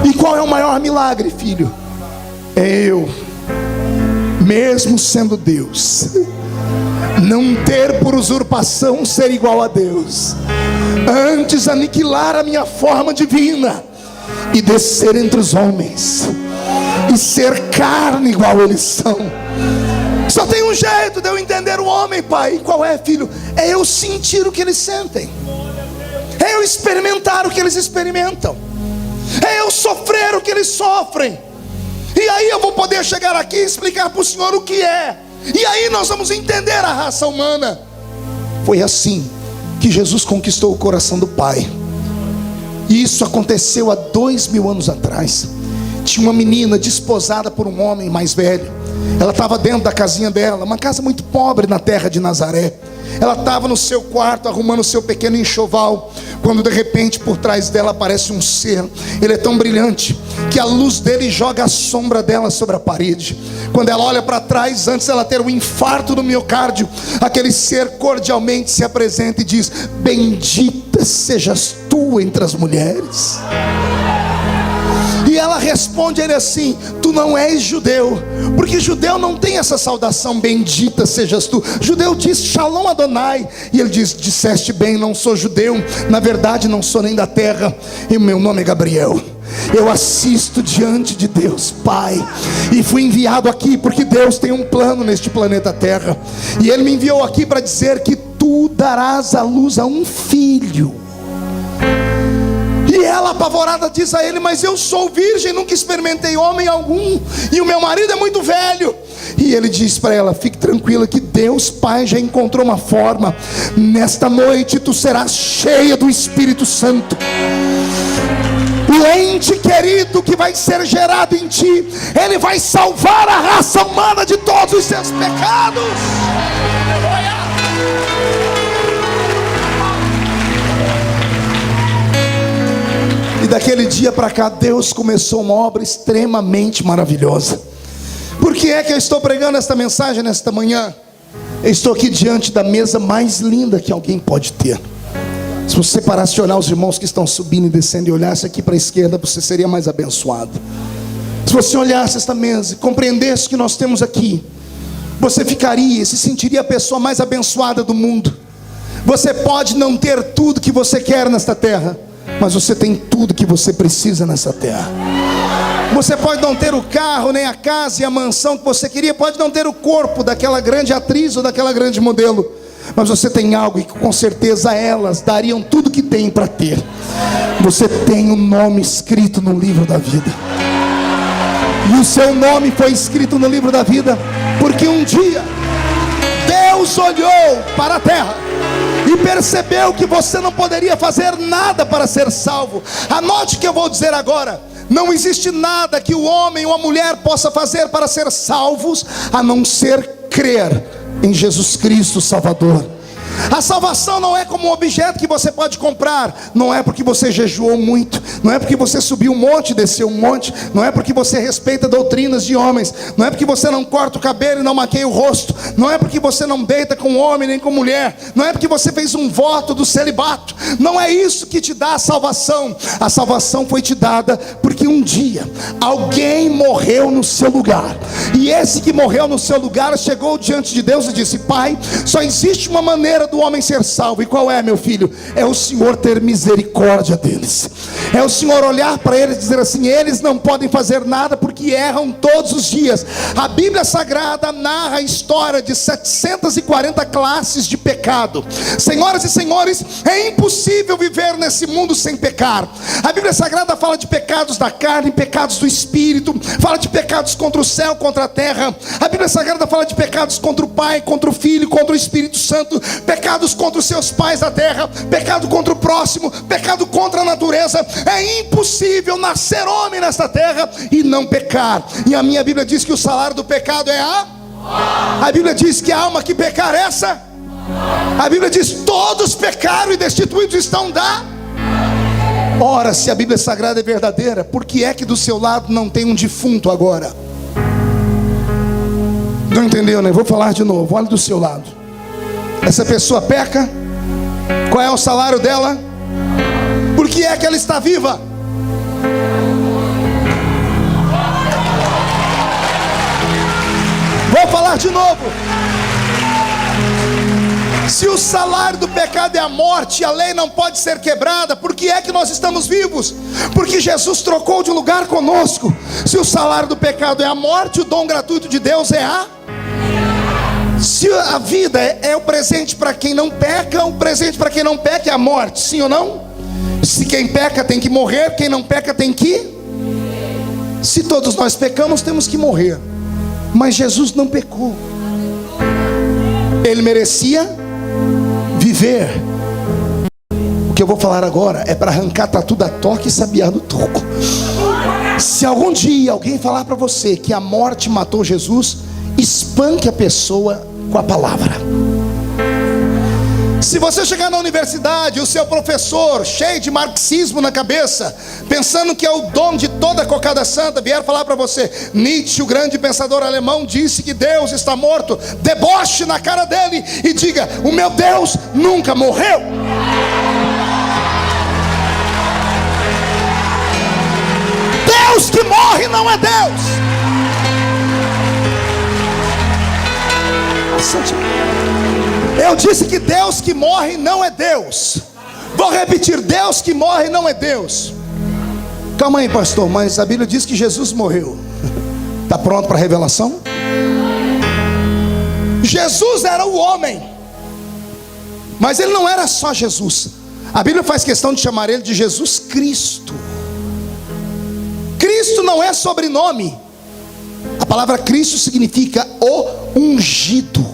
E qual é o maior milagre, filho? É eu, mesmo sendo Deus, não ter por usurpação ser igual a Deus, antes aniquilar a minha forma divina e descer entre os homens e ser carne igual eles são. Só tem um jeito de eu entender o homem, pai. Qual é, filho? É eu sentir o que eles sentem, é eu experimentar o que eles experimentam, é eu sofrer o que eles sofrem. E aí eu vou poder chegar aqui e explicar para o Senhor o que é. E aí nós vamos entender a raça humana. Foi assim que Jesus conquistou o coração do Pai. E isso aconteceu há 2000 anos atrás. Tinha uma menina desposada por um homem mais velho. Ela estava dentro da casinha dela, uma casa muito pobre na terra de Nazaré. Ela estava no seu quarto arrumando o seu pequeno enxoval, quando de repente por trás dela aparece um ser. Ele é tão brilhante que a luz dele joga a sombra dela sobre a parede. Quando ela olha para trás, antes dela ter um infarto no miocárdio, aquele ser cordialmente se apresenta e diz: bendita sejas tu entre as mulheres. E ela responde a ele assim: tu não és judeu, porque judeu não tem essa saudação, bendita sejas tu. Judeu diz Shalom Adonai. E ele diz: disseste bem, não sou judeu, na verdade não sou nem da terra, e o meu nome é Gabriel. Eu assisto diante de Deus Pai, e fui enviado aqui porque Deus tem um plano neste planeta Terra. E Ele me enviou aqui para dizer que tu darás à luz a um filho. E ela apavorada diz a ele: mas eu sou virgem, nunca experimentei homem algum, e o meu marido é muito velho. E ele diz para ela: fique tranquila que Deus Pai já encontrou uma forma. Nesta noite tu serás cheia do Espírito Santo. O ente querido que vai ser gerado em ti, ele vai salvar a raça humana de todos os seus pecados. E daquele dia para cá, Deus começou uma obra extremamente maravilhosa. Por que é que eu estou pregando esta mensagem nesta manhã? Eu estou aqui diante da mesa mais linda que alguém pode ter. Se você parasse de olhar os irmãos que estão subindo e descendo e olhasse aqui para a esquerda, você seria mais abençoado. Se você olhasse esta mesa e compreendesse o que nós temos aqui, você ficaria, se sentiria a pessoa mais abençoada do mundo. Você pode não ter tudo que você quer nesta terra, mas você tem tudo que você precisa nessa terra. Você pode não ter o carro, nem a casa e a mansão que você queria, pode não ter o corpo daquela grande atriz ou daquela grande modelo, mas você tem algo que com certeza elas dariam tudo que tem para ter. Você tem um nome escrito no livro da vida. E o seu nome foi escrito no livro da vida porque um dia Deus olhou para a terra e percebeu que você não poderia fazer nada para ser salvo. Anote o que eu vou dizer agora. Não existe nada que o homem ou a mulher possa fazer para ser salvos, a não ser crer em Jesus Cristo Salvador. A salvação não é como um objeto que você pode comprar. Não é porque você jejuou muito, não é porque você subiu um monte, desceu um monte, não é porque você respeita doutrinas de homens, não é porque você não corta o cabelo e não maqueia o rosto, não é porque você não deita com homem nem com mulher, não é porque você fez um voto do celibato. Não é isso que te dá a salvação. A salvação foi te dada porque um dia alguém morreu no seu lugar, e esse que morreu no seu lugar chegou diante de Deus e disse: Pai, só existe uma maneira maneira do homem ser salvo. E qual é, meu filho? É o Senhor ter misericórdia deles. É o Senhor olhar para eles e dizer assim: eles não podem fazer nada porque erram todos os dias. A Bíblia Sagrada narra a história de 740 classes de pecado. Senhoras e senhores, é impossível viver nesse mundo sem pecar. A Bíblia Sagrada fala de pecados da carne, pecados do espírito, fala de pecados contra o céu, contra a terra. A Bíblia Sagrada fala de pecados contra o Pai, contra o Filho, contra o Espírito Santo, pecados contra os seus pais da terra, pecado contra o próximo, pecado contra a natureza. É impossível nascer homem nesta terra e não pecar. E a minha Bíblia diz que o salário do pecado é a Bíblia diz que a alma que pecar essa. A Bíblia diz: todos pecaram e destituídos estão da. Ora, se a Bíblia Sagrada é verdadeira, por que é que do seu lado não tem um defunto agora? Não entendeu, né? Vou falar de novo. Olha do seu lado. Essa pessoa peca. Qual é o salário dela? Por que é que ela está viva? Vou falar de novo. Se o salário do pecado é a morte, a lei não pode ser quebrada, por que é que nós estamos vivos? Porque Jesus trocou de lugar conosco. Se o salário do pecado é a morte, o dom gratuito de Deus é se a vida é o presente para quem não peca, o presente para quem não peca é a morte, sim ou não? Se quem peca tem que morrer, quem não peca tem que. Se todos nós pecamos, temos que morrer. Mas Jesus não pecou. Ele merecia viver. O que eu vou falar agora é para arrancar tatu da toca e sabiá do toco. Se algum dia alguém falar para você que a morte matou Jesus, espanque a pessoa com a palavra. Se você chegar na universidade, o seu professor, cheio de marxismo na cabeça, pensando que é o dono de toda a cocada santa, vier falar para você: Nietzsche, o grande pensador alemão, disse que Deus está morto, deboche na cara dele e diga: o meu Deus nunca morreu. Deus que morre não é Deus. Eu disse que Deus que morre não é Deus. Vou repetir: Deus que morre não é Deus. Calma aí, pastor, mas a Bíblia diz que Jesus morreu. Está pronto para a revelação? Jesus era o homem, mas ele não era só Jesus. A Bíblia faz questão de chamar ele de Jesus Cristo. Cristo não é sobrenome. A palavra Cristo significa o ungido.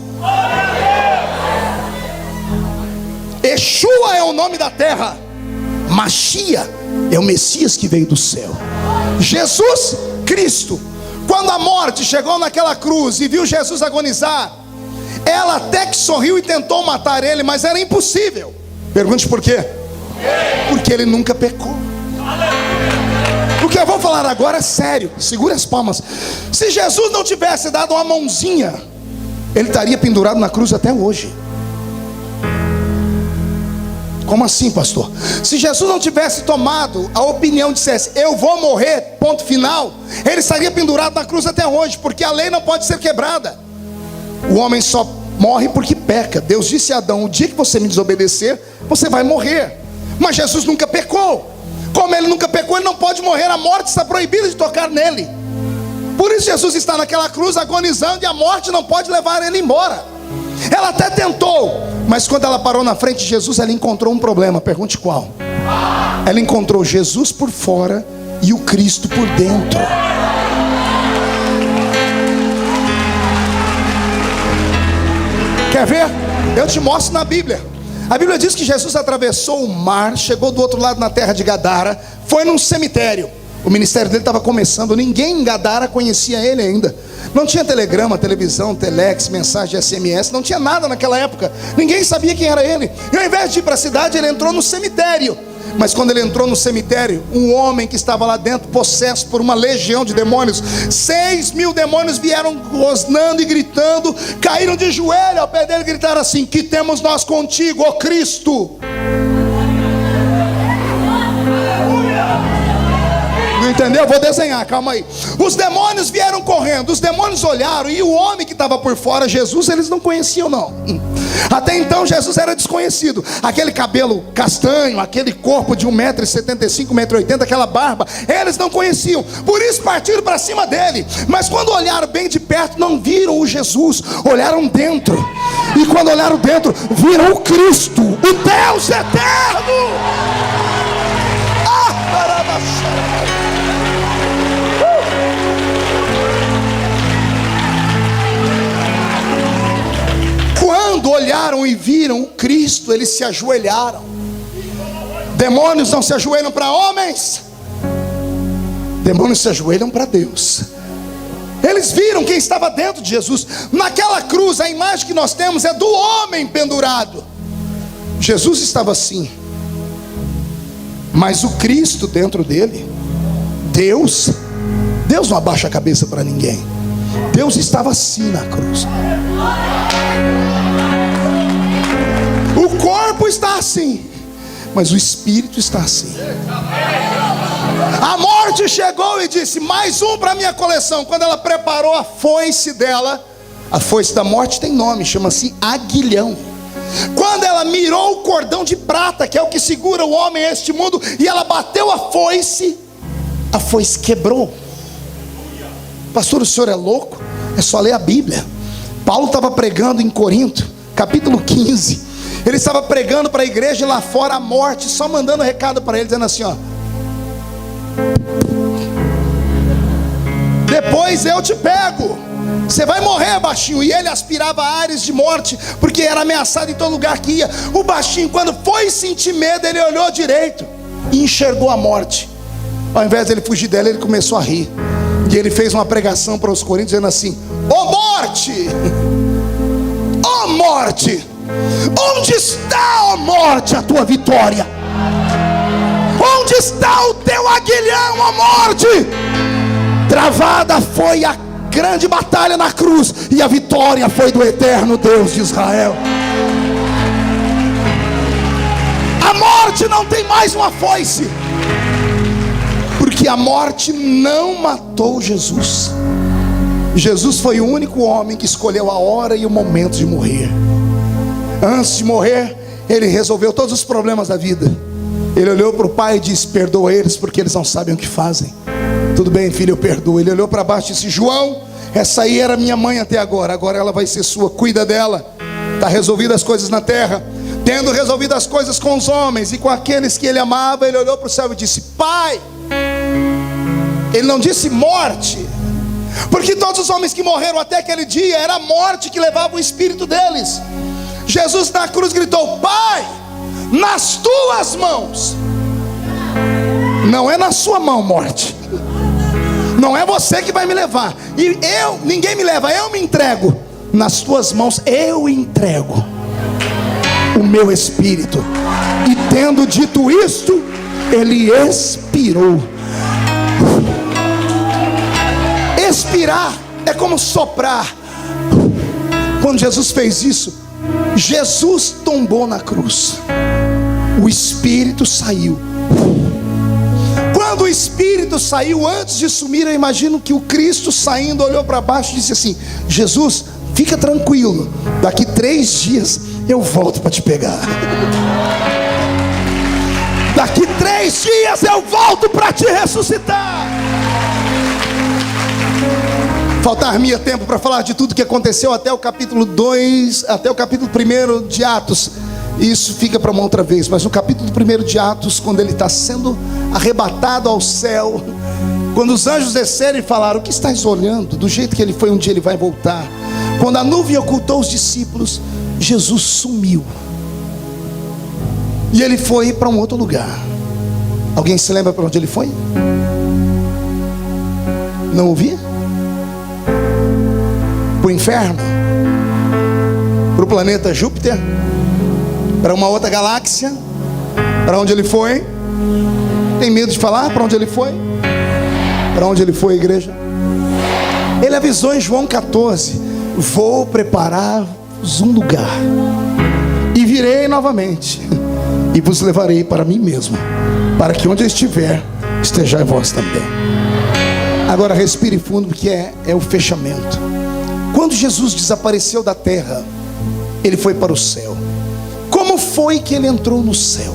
Yeshua é o nome da terra. Machia é o Messias que veio do céu. Jesus Cristo. Quando a morte chegou naquela cruz e viu Jesus agonizar, ela até que sorriu e tentou matar ele, mas era impossível. Pergunte por quê? Porque ele nunca pecou. O que eu vou falar agora é sério. Segure as palmas. Se Jesus não tivesse dado uma mãozinha, ele estaria pendurado na cruz até hoje. Como assim, pastor? Se Jesus não tivesse tomado a opinião, dissesse: eu vou morrer, ponto final, ele estaria pendurado na cruz até hoje, porque a lei não pode ser quebrada. O homem só morre porque peca. Deus disse a Adão: o dia que você me desobedecer, você vai morrer. Mas Jesus nunca pecou. Como ele nunca pecou, ele não pode morrer. A morte está proibida de tocar nele. Por isso Jesus está naquela cruz agonizando, e a morte não pode levar ele embora. Ela até tentou, mas quando ela parou na frente de Jesus, ela encontrou um problema. Pergunte qual? Ela encontrou Jesus por fora e o Cristo por dentro. Quer ver? Eu te mostro na Bíblia. A Bíblia diz que Jesus atravessou o mar, chegou do outro lado na terra de Gadara, foi num cemitério. O ministério dele estava começando, ninguém em Gadara conhecia ele ainda. Não tinha telegrama, televisão, telex, mensagem de SMS, não tinha nada naquela época. Ninguém sabia quem era ele. E ao invés de ir para a cidade, ele entrou no cemitério. Mas quando ele entrou no cemitério, um homem que estava lá dentro, possesso por uma legião de demônios, 6.000 demônios vieram rosnando e gritando, caíram de joelho ao pé dele e gritaram assim: que temos nós contigo, ó Cristo? Não Entendeu? Vou desenhar, calma aí. Os demônios vieram correndo, os demônios olharam, e o homem que estava por fora, Jesus, eles não conheciam não. Até então Jesus era desconhecido. Aquele cabelo castanho, aquele corpo de 1,75 m, 1,80 m, aquela barba, eles não conheciam. Por isso partiram para cima dele. Mas quando olharam bem de perto, não viram o Jesus, olharam dentro. E quando olharam dentro, viram o Cristo, o Deus eterno. Quando olharam e viram o Cristo, eles se ajoelharam. Demônios não se ajoelham para homens, demônios se ajoelham para Deus. Eles viram quem estava dentro de Jesus. Naquela cruz, a imagem que nós temos é do homem pendurado. Jesus estava assim, mas o Cristo dentro dele, Deus não abaixa a cabeça para ninguém. Deus estava assim na cruz. O corpo está assim, mas o espírito está assim. A morte chegou e disse: mais um para minha coleção. Quando ela preparou a foice dela, a foice da morte tem nome, chama-se aguilhão. Quando ela mirou o cordão de prata, que é o que segura o homem a este mundo, e ela bateu a foice quebrou. Pastor, o senhor é louco? É só ler a Bíblia. Paulo estava pregando em Corinto, capítulo 15. Ele estava pregando para a igreja lá fora a morte, só mandando recado para ele, dizendo assim, ó: depois eu te pego, você vai morrer, baixinho. E ele aspirava ares de morte, porque era ameaçado em todo lugar que ia. O baixinho, quando foi sentir medo, ele olhou direito e enxergou a morte. Ao invés de ele fugir dela, ele começou a rir. E ele fez uma pregação para os coríntios, dizendo assim: ó morte, ó morte, onde está, ó morte, a tua vitória? Onde está o teu aguilhão, ó morte? Travada foi a grande batalha na cruz, e a vitória foi do eterno Deus de Israel. A morte não tem mais uma foice, porque a morte não matou Jesus. Jesus foi o único homem que escolheu a hora e o momento de morrer. Antes de morrer, ele resolveu todos os problemas da vida. Ele olhou para o pai e disse: perdoa eles, porque eles não sabem o que fazem. Tudo bem, filho, eu perdoo. Ele olhou para baixo e disse: João, essa aí era minha mãe até agora, agora ela vai ser sua, cuida dela. Está resolvidas as coisas na terra. Tendo resolvido as coisas com os homens e com aqueles que ele amava, ele olhou para o céu e disse: Pai. Ele não disse morte, porque todos os homens que morreram até aquele dia, era a morte que levava o espírito deles. Jesus na cruz gritou: Pai, nas tuas mãos. Não é na sua mão, morte. Não é você que vai me levar. E ninguém me leva, eu me entrego. Nas tuas mãos eu entrego o meu espírito. E tendo dito isto, ele expirou. Expirar é como soprar. Quando Jesus fez isso, Jesus tombou na cruz, o Espírito saiu. Quando o Espírito saiu, antes de sumir, eu imagino que o Cristo saindo olhou para baixo e disse assim: Jesus, fica tranquilo, daqui 3 dias eu volto para te pegar. Daqui 3 dias eu volto para te ressuscitar. Faltar-me tempo para falar de tudo que aconteceu até o capítulo 2, até o capítulo 1 de Atos. Isso fica para uma outra vez. Mas no capítulo 1 de Atos, quando ele está sendo arrebatado ao céu, quando os anjos desceram e falaram: o que estás olhando? Do jeito que ele foi, um dia ele vai voltar. Quando a nuvem ocultou os discípulos, Jesus sumiu. E ele foi para um outro lugar. Alguém se lembra para onde ele foi? Não ouvi? Para o inferno? Para o planeta Júpiter? Para uma outra galáxia? Para onde ele foi? Tem medo de falar para onde ele foi? Para onde ele foi, igreja? Ele avisou em João 14: vou preparar-vos um lugar, e virei novamente, e vos levarei para mim mesmo, para que onde eu estiver, estejai vós também. Agora respire fundo, porque é o fechamento. Quando Jesus desapareceu da terra, ele foi para o céu. Como foi que ele entrou no céu?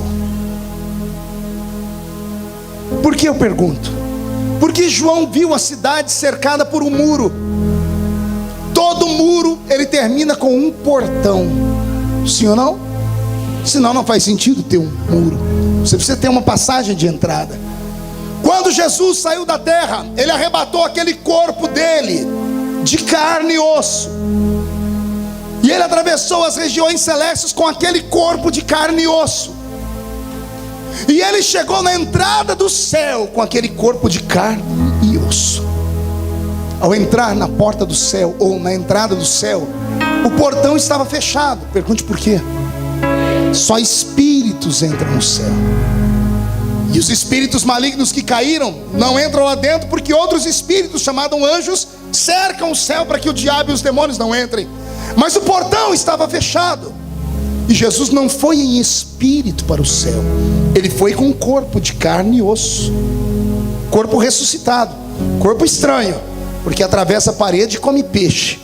Por que eu pergunto? Porque João viu a cidade cercada por um muro. Todo muro ele termina com um portão. Sim ou não? Senão não faz sentido ter um muro. Você precisa ter uma passagem de entrada. Quando Jesus saiu da terra, ele arrebatou aquele corpo dele, de carne e osso, e ele atravessou as regiões celestes com aquele corpo de carne e osso. E ele chegou na entrada do céu com aquele corpo de carne e osso. Ao entrar na porta do céu, ou na entrada do céu, o portão estava fechado. Pergunte por quê? Só espíritos entram no céu. E os espíritos malignos que caíram não entram lá dentro, porque outros espíritos, chamados anjos, cercam o céu para que o diabo e os demônios não entrem. Mas o portão estava fechado. E Jesus não foi em espírito para o céu. Ele foi com um corpo de carne e osso. Corpo ressuscitado. Corpo estranho, porque atravessa a parede e come peixe.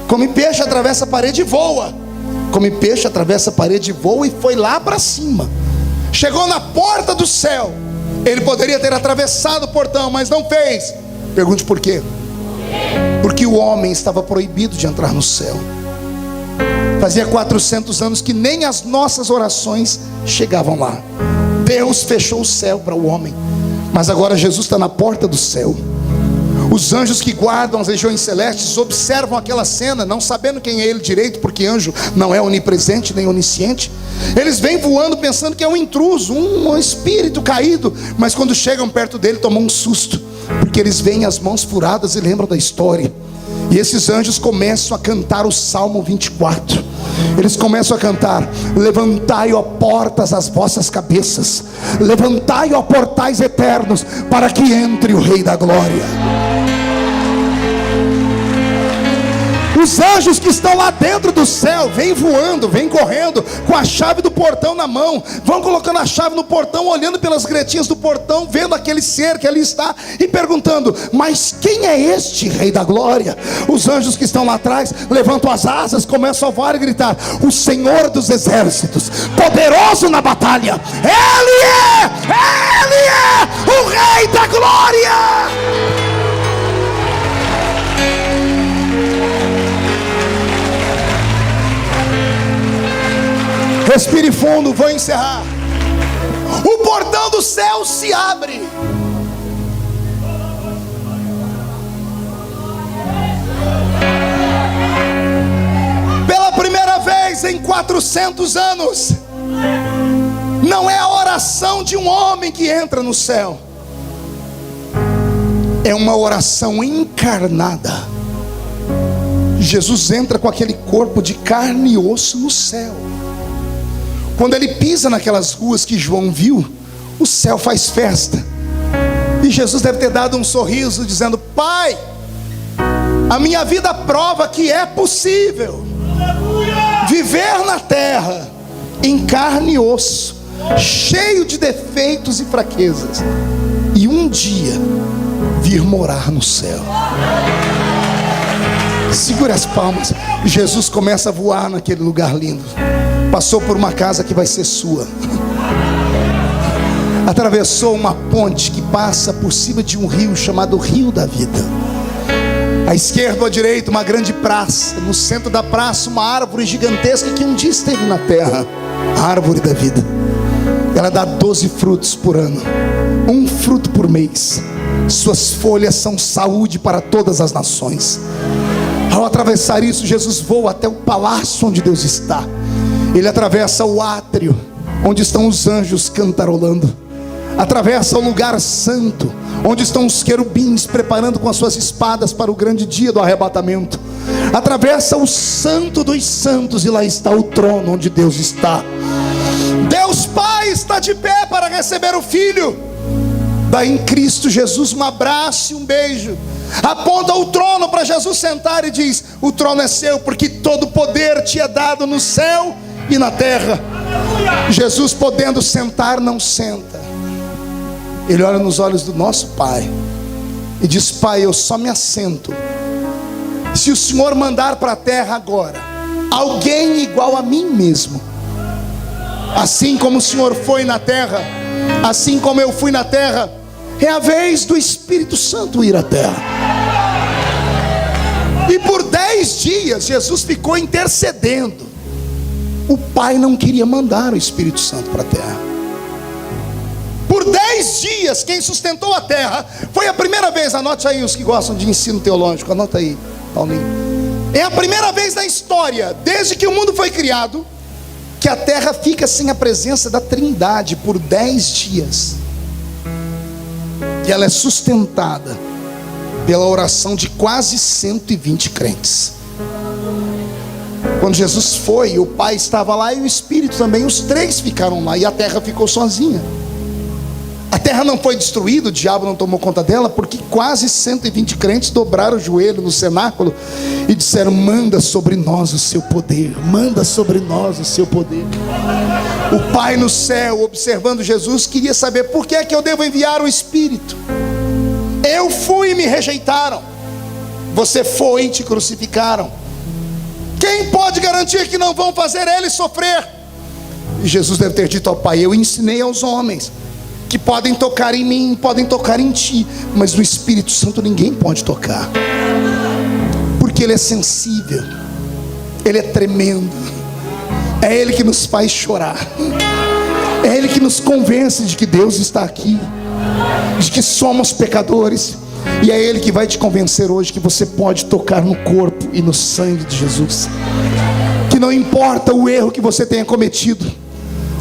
Come peixe, atravessa a parede e voa. Come peixe, atravessa a parede e voa, e foi lá para cima. Chegou na porta do céu. Ele poderia ter atravessado o portão, mas não fez. Pergunte por quê? Porque o homem estava proibido de entrar no céu. Fazia 400 anos que nem as nossas orações chegavam lá. Deus fechou o céu para o homem. Mas agora Jesus está na porta do céu. Os anjos que guardam as regiões celestes observam aquela cena, não sabendo quem é ele direito, porque anjo não é onipresente nem onisciente. Eles vêm voando pensando que é um intruso, um espírito caído. Mas quando chegam perto dele, tomam um susto, porque eles veem as mãos furadas e lembram da história. E esses anjos começam a cantar o Salmo 24. Eles começam a cantar: levantai, ó portas, as vossas cabeças, levantai, ó portais eternos, para que entre o Rei da Glória. Os anjos que estão lá dentro do céu vêm voando, vêm correndo com a chave do portão na mão, vão colocando a chave no portão, olhando pelas gretinhas do portão, vendo aquele ser que ali está e perguntando: mas quem é este Rei da Glória? Os anjos que estão lá atrás levantam as asas, começam a voar e gritar: o Senhor dos exércitos, poderoso na batalha, Ele é o Rei da Glória. Respire fundo, vou encerrar. O portão do céu se abre. Pela primeira vez em 400 anos. Não é a oração de um homem que entra no céu, é uma oração encarnada. Jesus entra com aquele corpo de carne e osso no céu. Quando ele pisa naquelas ruas que João viu, o céu faz festa. E Jesus deve ter dado um sorriso, dizendo: Pai, a minha vida prova que é possível viver na terra em carne e osso, cheio de defeitos e fraquezas, e um dia vir morar no céu. Segure as palmas. Jesus começa a voar naquele lugar lindo. Passou por uma casa que vai ser sua. Atravessou uma ponte que passa por cima de um rio chamado Rio da Vida. À esquerda ou à direita, uma grande praça. No centro da praça, uma árvore gigantesca que um dia esteve na terra, a árvore da vida. Ela dá 12 frutos por ano, um fruto por mês. Suas folhas são saúde para todas as nações. Ao atravessar isso, Jesus voa até o palácio onde Deus está. Ele atravessa o átrio, onde estão os anjos cantarolando. Atravessa o lugar santo, onde estão os querubins preparando com as suas espadas para o grande dia do arrebatamento. Atravessa o santo dos santos, e lá está o trono onde Deus está. Deus Pai está de pé para receber o Filho. Dá em Cristo Jesus um abraço e um beijo. Aponta o trono para Jesus sentar e diz: o trono é seu, porque todo poder te é dado no céu e na terra. Jesus, podendo sentar, não senta. Ele olha nos olhos do nosso Pai e diz: Pai, eu só me assento se o Senhor mandar para a terra agora alguém igual a mim mesmo. Assim como o Senhor foi na terra, assim como eu fui na terra, é a vez do Espírito Santo ir à terra. E por 10 dias Jesus ficou intercedendo. O Pai não queria mandar o Espírito Santo para a terra. Por 10 dias quem sustentou a terra foi a primeira vez. Anote aí os que gostam de ensino teológico, anota aí, Paulinho. É a primeira vez na história, desde que o mundo foi criado, que a terra fica sem a presença da Trindade por 10 dias. E ela é sustentada pela oração de quase 120 crentes. Quando Jesus foi, o Pai estava lá e o Espírito também. Os 3 ficaram lá e a terra ficou sozinha. A terra não foi destruída, o diabo não tomou conta dela, porque quase 120 crentes dobraram o joelho no cenáculo e disseram: manda sobre nós o seu poder, manda sobre nós o seu poder. O Pai no céu, observando Jesus, queria saber: por que é que eu devo enviar o Espírito? Eu fui e me rejeitaram, você foi e te crucificaram. Quem pode garantir que não vão fazer ele sofrer? E Jesus deve ter dito ao Pai: eu ensinei aos homens que podem tocar em mim, podem tocar em ti, mas no Espírito Santo ninguém pode tocar, porque ele é sensível, ele é tremendo, é ele que nos faz chorar, é ele que nos convence de que Deus está aqui, de que somos pecadores, e é ele que vai te convencer hoje que você pode tocar no corpo e no sangue de Jesus, que não importa o erro que você tenha cometido,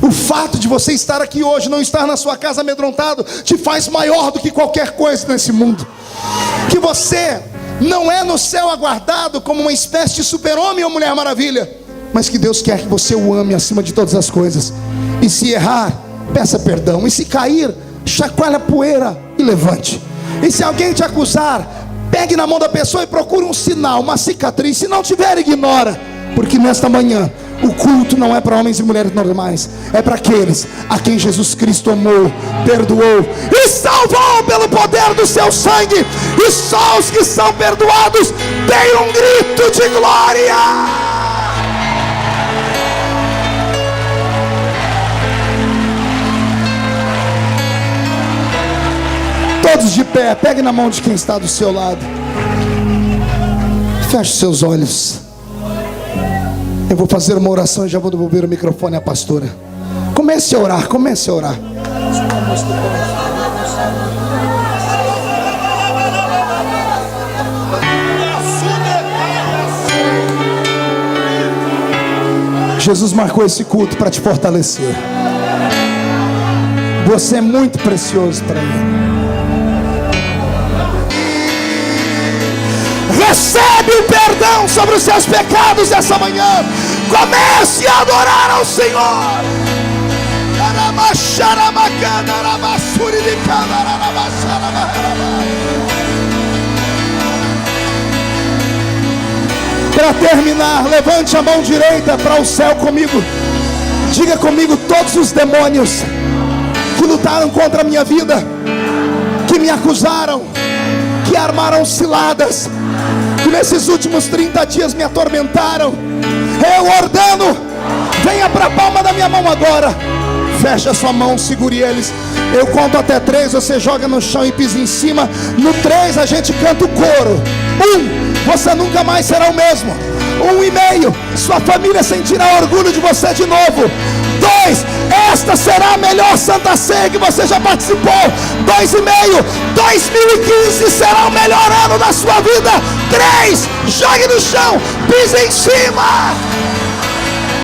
o fato de você estar aqui hoje, não estar na sua casa amedrontado, te faz maior do que qualquer coisa nesse mundo. Que você não é no céu aguardado como uma espécie de super-homem ou Mulher Maravilha, mas que Deus quer que você o ame acima de todas as coisas. E se errar, peça perdão. E se cair, chacoalhe a poeira e levante. E se alguém te acusar, pegue na mão da pessoa e procure um sinal, uma cicatriz. Se não tiver, ignora, porque nesta manhã o culto não é para homens e mulheres normais, é para aqueles a quem Jesus Cristo amou, perdoou e salvou pelo poder do seu sangue. E só os que são perdoados têm um grito de glória. Todos de pé, pegue na mão de quem está do seu lado, feche seus olhos. Eu vou fazer uma oração e já vou devolver o microfone à pastora. Comece a orar, comece a orar. Jesus marcou esse culto para te fortalecer. Você é muito precioso para Ele. Recebe o perdão sobre os seus pecados essa manhã. Comece a adorar ao Senhor. Para terminar, levante a mão direita para o céu comigo. Diga comigo: todos os demônios que lutaram contra a minha vida, que me acusaram, que armaram ciladas, que nesses últimos 30 dias me atormentaram, eu ordeno, venha para a palma da minha mão agora. Feche a sua mão, segure eles. Eu conto até 3, você joga no chão e pisa em cima. No 3 a gente canta o coro. 1, você nunca mais será o mesmo. 1,5, sua família sentirá orgulho de você de novo. 2, esta será a melhor Santa Ceia que você já participou. 2,5, 2015 será o melhor ano da sua vida. 3, jogue no chão, pise em cima.